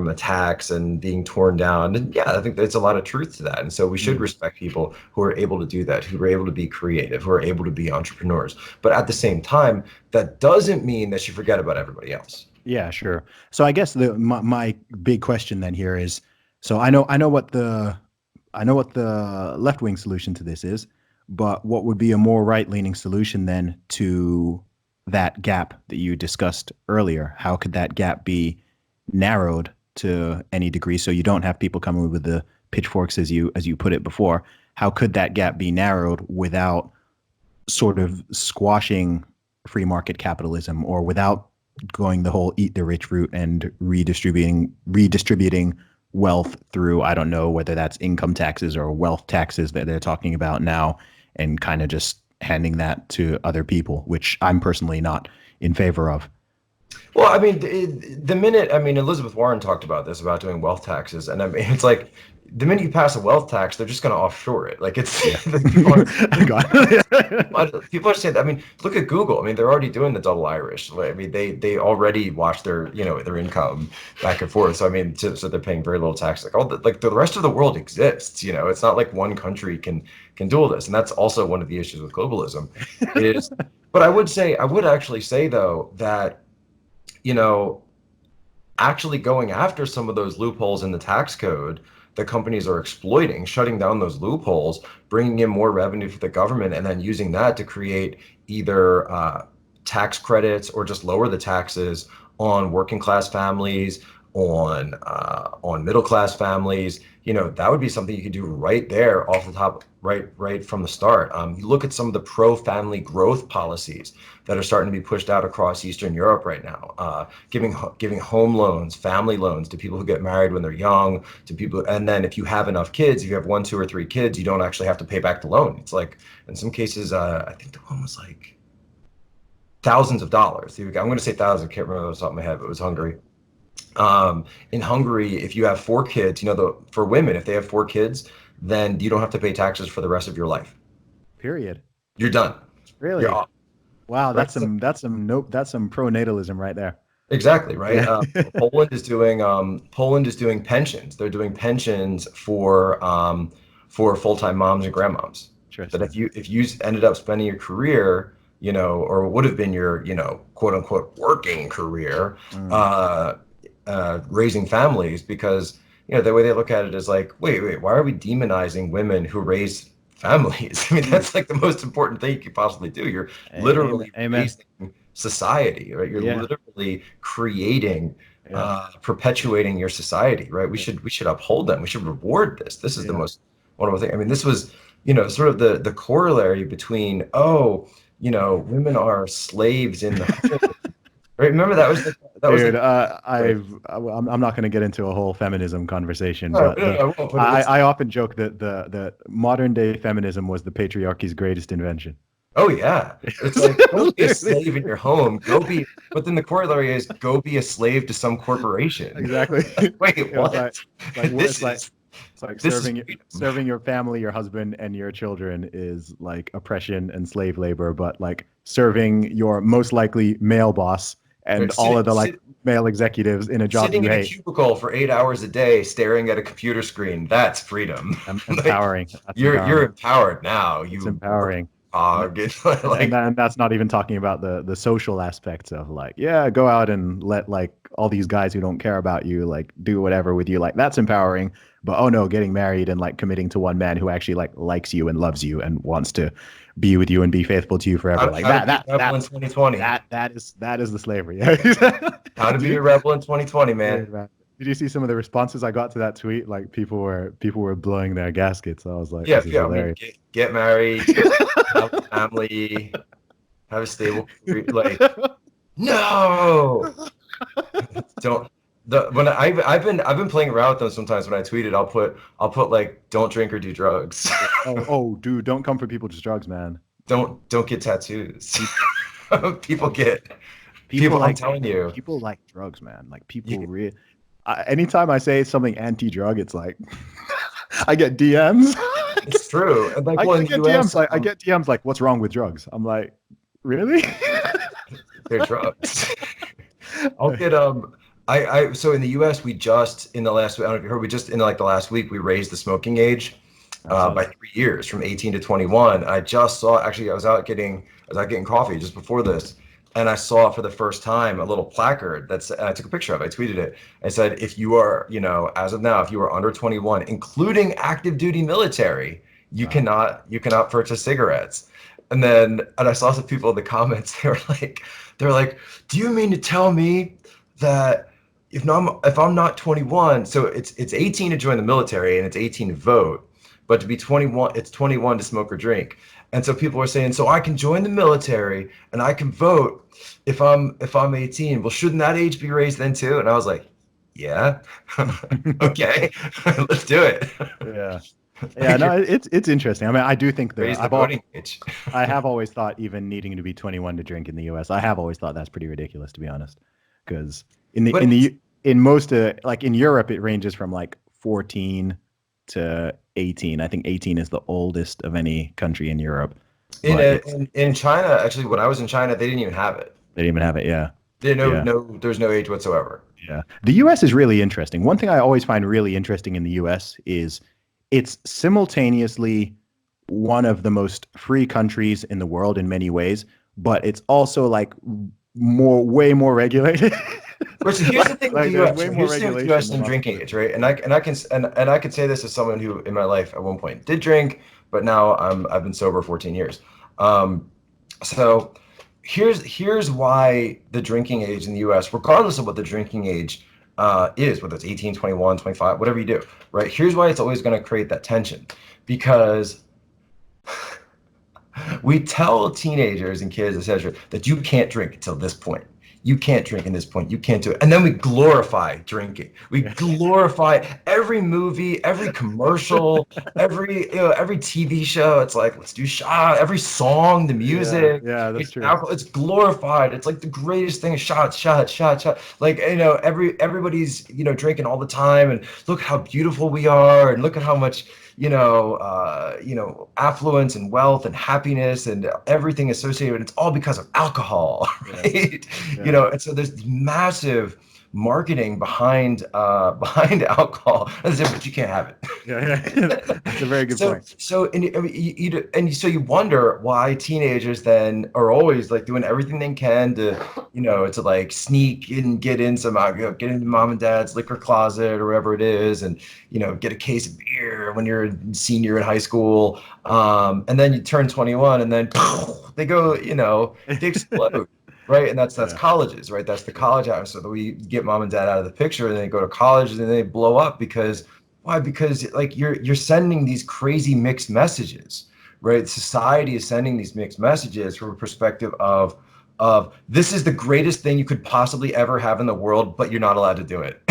attacks and being torn down. And yeah, I think there's a lot of truth to that. And so we should respect people who are able to do that, who are able to be creative, who are able to be entrepreneurs. But at the same time, that doesn't mean that you forget about everybody else. Yeah, sure. So I guess my big question then here is, so I know what the left-wing solution to this is, but what would be a more right-leaning solution then to that gap that you discussed earlier? How could that gap be narrowed to any degree so you don't have people coming with the pitchforks as you put it before? How could that gap be narrowed without sort of squashing free market capitalism or without going the whole eat the rich route and redistributing wealth through, I don't know whether that's income taxes or wealth taxes that they're talking about now, and kind of just handing that to other people, which I'm personally not in favor of. Well, I mean, Elizabeth Warren talked about this, about doing wealth taxes. And I mean, it's like the minute you pass a wealth tax, they're just going to offshore it. Like it's people are saying, I mean, look at Google. I mean, they're already doing the double Irish. I mean, they already watch their income back and forth. So I mean, so they're paying very little tax. Like the rest of the world exists. It's not like one country can do all this. And that's also one of the issues with globalism. But I would actually say though that actually going after some of those loopholes in the tax code that companies are exploiting, shutting down those loopholes, bringing in more revenue for the government, and then using that to create either tax credits or just lower the taxes on working class families, on middle class families. That would be something you could do right there off the top, right from the start. You look at some of the pro-family growth policies that are starting to be pushed out across Eastern Europe right now, giving home loans, family loans to people who get married when they're young, to people, and then if you have enough kids, if you have 1, 2, or 3 kids, you don't actually have to pay back the loan. It's like in some cases, I think the one was like thousands of dollars. I'm going to say thousands. I can't remember off the top of my head, but it was Hungary. In Hungary, if you have 4 kids, for women, if they have 4 kids, then you don't have to pay taxes for the rest of your life. Period. You're done. Really? You're off. Wow, that's some pronatalism right there. Exactly, right. Yeah. Poland is doing pensions. They're doing pensions for full-time moms and grandmoms. That if you ended up spending your career, or would have been your, quote unquote working career, raising families, because the way they look at it is like, wait, why are we demonizing women who raise families? I mean, that's like the most important thing you could possibly do. You're literally raising society, right? You're literally creating, perpetuating your society, right? We should uphold them. We should reward this. This is the most wonderful thing. I mean, this was, sort of the corollary between, women are slaves in the home. Right? Remember that was I'm not going to get into a whole feminism conversation, but I often joke that the modern day feminism was the patriarchy's greatest invention. Oh yeah, it's like don't be a slave in your home. But then the corollary is go be a slave to some corporation. Exactly. Wait, what? It's like serving your family, your husband, and your children is like oppression and slave labor, but like serving your most likely male boss and all of the male executives in a job sitting you in hate. A cubicle for 8 hours a day, staring at a computer screen. That's freedom. Empowering. You're empowered now. It's empowering. fog. And then that's not even talking about the social aspects of like, yeah, go out and let like all these guys who don't care about you like do whatever with you. Like that's empowering. But oh no, getting married and like committing to one man who actually like likes you and loves you and wants to be with you and be faithful to you forever. Like how to be a rebel in 2020. That is the slavery. How to be a rebel in 2020, Dude, man. man. Did you see some of the responses I got to that tweet? Like people were blowing their gaskets. I was like, Yeah, this is yeah. I mean, hilarious. get married, have a family, have a stable career. Like, no, don't. When I've been playing around with them sometimes. When I tweet it, I'll put like, don't drink or do drugs. Dude, don't come for people just drugs, man. Don't get tattoos. People Drugs. get People I'm like telling you. people like drugs, man. Like people You, really. Anytime I say something anti-drug, it's like I get DMs. it's true. And like, I, well, I in the get U.S., DMs like I get DMs like, "What's wrong with drugs?" I'm like, really? they're drugs. I'll get I so in the U.S. we just in the last I don't know if you heard we just in like the last week we raised the smoking age I saw by that. 3 years from 18 to 21. I just saw actually I was out getting coffee just before this, and I saw for the first time a little placard that's and I took a picture of it, I tweeted it. I said if you are as of now if you are under 21, including active duty military, Wow. you cannot purchase cigarettes. And I saw some people in the comments they were like, do you mean to tell me that if I'm not 21, so it's 18 to join the military and it's 18 to vote, but to be 21, it's 21 to smoke or drink. And so people were saying, so I can join the military and I can vote if I'm 18. Well, shouldn't that age be raised then too? And I was like, yeah, okay, let's do it. Yeah. Yeah, Like no, you're it's interesting. I mean, I do think raise the voting age. I have always thought even needing to be 21 to drink in the US. I have always thought that's pretty ridiculous to be honest. Because But in most like in Europe it ranges from like 14 to 18. I think 18 is the oldest of any country in Europe. But it's in China, actually, when I was in China, they didn't even have it. they didn't even have it. Yeah. They no Yeah. no there's no age whatsoever. Yeah. The US is really interesting. One thing I always find really interesting in the US is it's simultaneously one of the most free countries in the world in many ways, but it's also like way more regulated. But so here's the thing with the There's U.S. way So more here's the thing with the regulation U.S. than and other drinking places. age, right? And I can say this as someone who in my life at one point did drink, but now I've been sober 14 years. Um, so here's why the drinking age in the U.S., regardless of what the drinking age is, whether it's 18, 21, 25, whatever you do, right? Here's why it's always going to create that tension, because we tell teenagers and kids, etc., that you can't drink until this point. You can't drink in this point. You can't do it. And then we glorify drinking. We Yeah. glorify every movie, every commercial, every TV show. It's like, let's do shot. Every song, the Yeah, music, yeah, that's it's true. alcohol. It's glorified. It's like the greatest thing. Shot. Like everybody's drinking all the time. And look how beautiful we are. And look at how much affluence and wealth and happiness and everything associated with it. It's all because of alcohol, Yeah, right? yeah, And so there's massive marketing behind behind alcohol. As if, but you can't have it. yeah. That's a very good So, point. so, and I mean, so you wonder why teenagers then are always like doing everything they can to like sneak and get in get into mom and dad's liquor closet or whatever it is, and get a case of beer when you're a senior in high school, and then you turn 21, and then they go, they explode. Right, and that's Yeah, colleges, right? That's the yeah, college atmosphere. So we get mom and dad out of the picture, and they go to college, and then they blow up because why? Because like you're sending these crazy mixed messages, right? Society is sending these mixed messages from a perspective of this is the greatest thing you could possibly ever have in the world, but you're not allowed to do it.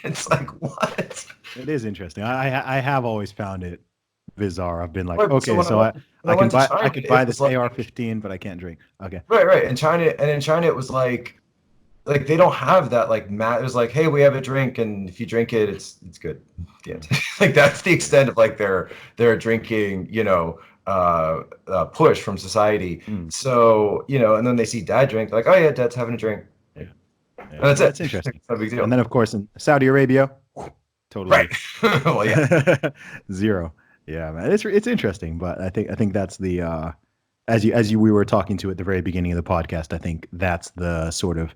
It's like what? it is interesting. I have always found it bizarre. I've been like, Right. So okay, so when I went to I China, can buy it was this like AR-15, but I can't drink. Okay. right. In China, it was like they don't have that it was like, hey, we have a drink, and if you drink it, it's good. Yeah. Like that's the extent of like their drinking push from society. Mm, So and then they see dad drink, like, oh yeah, dad's having a drink, yeah, and yeah. that's it. That's interesting. No big And deal. then of course in Saudi Arabia, Right. totally Well, yeah. zero. Yeah, man. It's interesting, but I think that's the as you we were talking to at the very beginning of the podcast, I think that's the sort of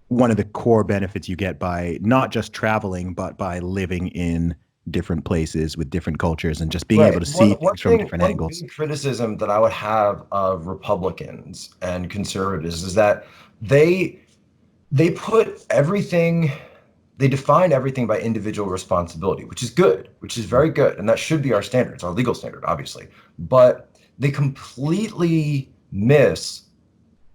one of the core benefits you get by not just traveling, but by living in different places with different cultures and just being able Right. to see One things from thing, different one angles. big criticism that I would have of Republicans and conservatives is that they they put everything, they define everything by individual responsibility, which is good, which is very good, and that should be our standard. It's our legal standard, obviously. But they completely miss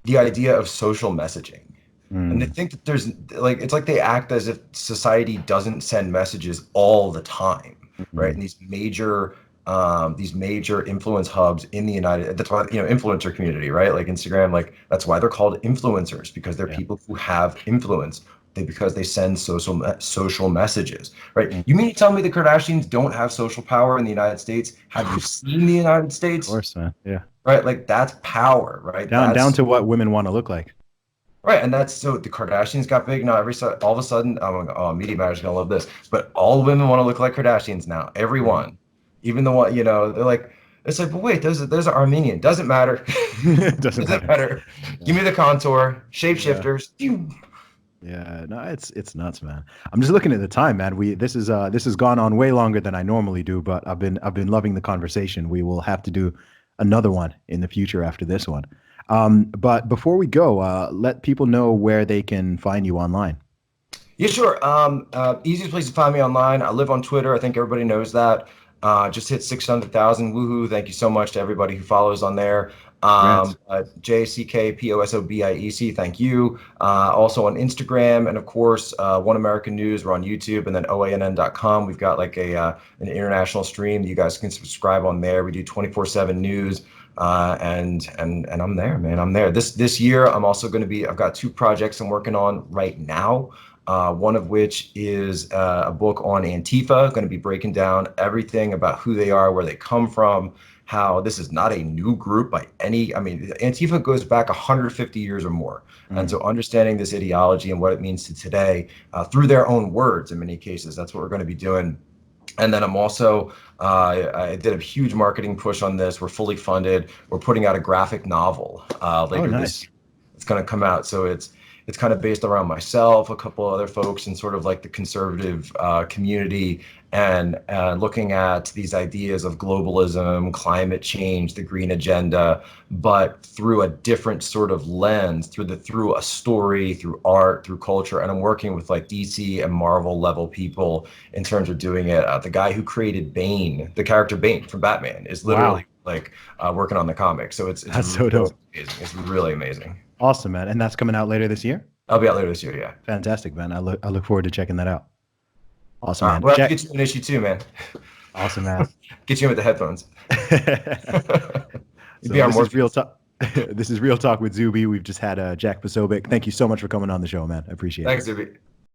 the idea of social messaging. And they Mm, think that there's like it's like they act as if society doesn't send messages all the time, right? mm, And these major influence hubs in the United, that's why, influencer community, right? Like Instagram, like that's why they're called influencers, because they're yeah. people who have influence. Because they send social messages, right? Mm. You mean to tell me the Kardashians don't have social power in the United States? Have you seen the United Of States? course, man. Yeah. Right? Like that's power, right? Down That's to what women want to look like. Right, and that's so the Kardashians got big. Now all of a sudden, oh, Media Matter's gonna love this, but all women want to look like Kardashians now. Everyone, even the one, they're like, it's like, but wait, there's an Armenian. Doesn't matter. It doesn't Doesn't matter. matter. Give me the contour, Yeah. shapeshifters. Yeah, no, it's nuts, man. I'm just looking at the time, man. This has gone on way longer than I normally do, but I've been loving the conversation. We will have to do another one in the future after this one. But before we go, let people know where they can find you online. Yeah, sure. Easiest place to find me online. I live on Twitter. I think everybody knows that. Just hit 600,000. Woohoo. Thank you so much to everybody who follows on there. Congrats. JCKPOSOBIEC. Thank you. Also on Instagram. And of course, One American News. We're on YouTube and then OANN.com. We've got like an international stream. You guys can subscribe on there. We do 24/7 news. And I'm there, man. I'm there. This year, I've got two projects I'm working on right now. One of which is a book on Antifa, going to be breaking down everything about who they are, where they come from, how this is not a new group by any, I mean, Antifa goes back 150 years or more. And Mm. so understanding this ideology and what it means to today through their own words, in many cases, that's what we're going to be doing. And then I did a huge marketing push on this. We're fully funded. We're putting out a graphic novel Oh, later this nice. year. It's going to come out. So it's kind of based around myself, a couple other folks, and sort of like the conservative community, and looking at these ideas of globalism, climate change, the green agenda, but through a different sort of lens, through a story, through art, through culture. And I'm working with like DC and Marvel level people in terms of doing it. The guy who created Bane, the character Bane from Batman, is literally Wow. like working on the comic. So it's That's so really dope. amazing. It's really amazing. Awesome, man. And that's coming out later this year? I'll be out later this year. Yeah. Fantastic, man. I look forward to checking that out. Awesome, All right. man. We'll have to Jack, get you an issue too, man. awesome, man. Get you in with the headphones. You'd be So on this is real Morpheus. talk. This is real talk with Zuby. We've just had Jack Posobiec. Thank you so much for coming on the show, man. I appreciate it. Thanks, Zuby.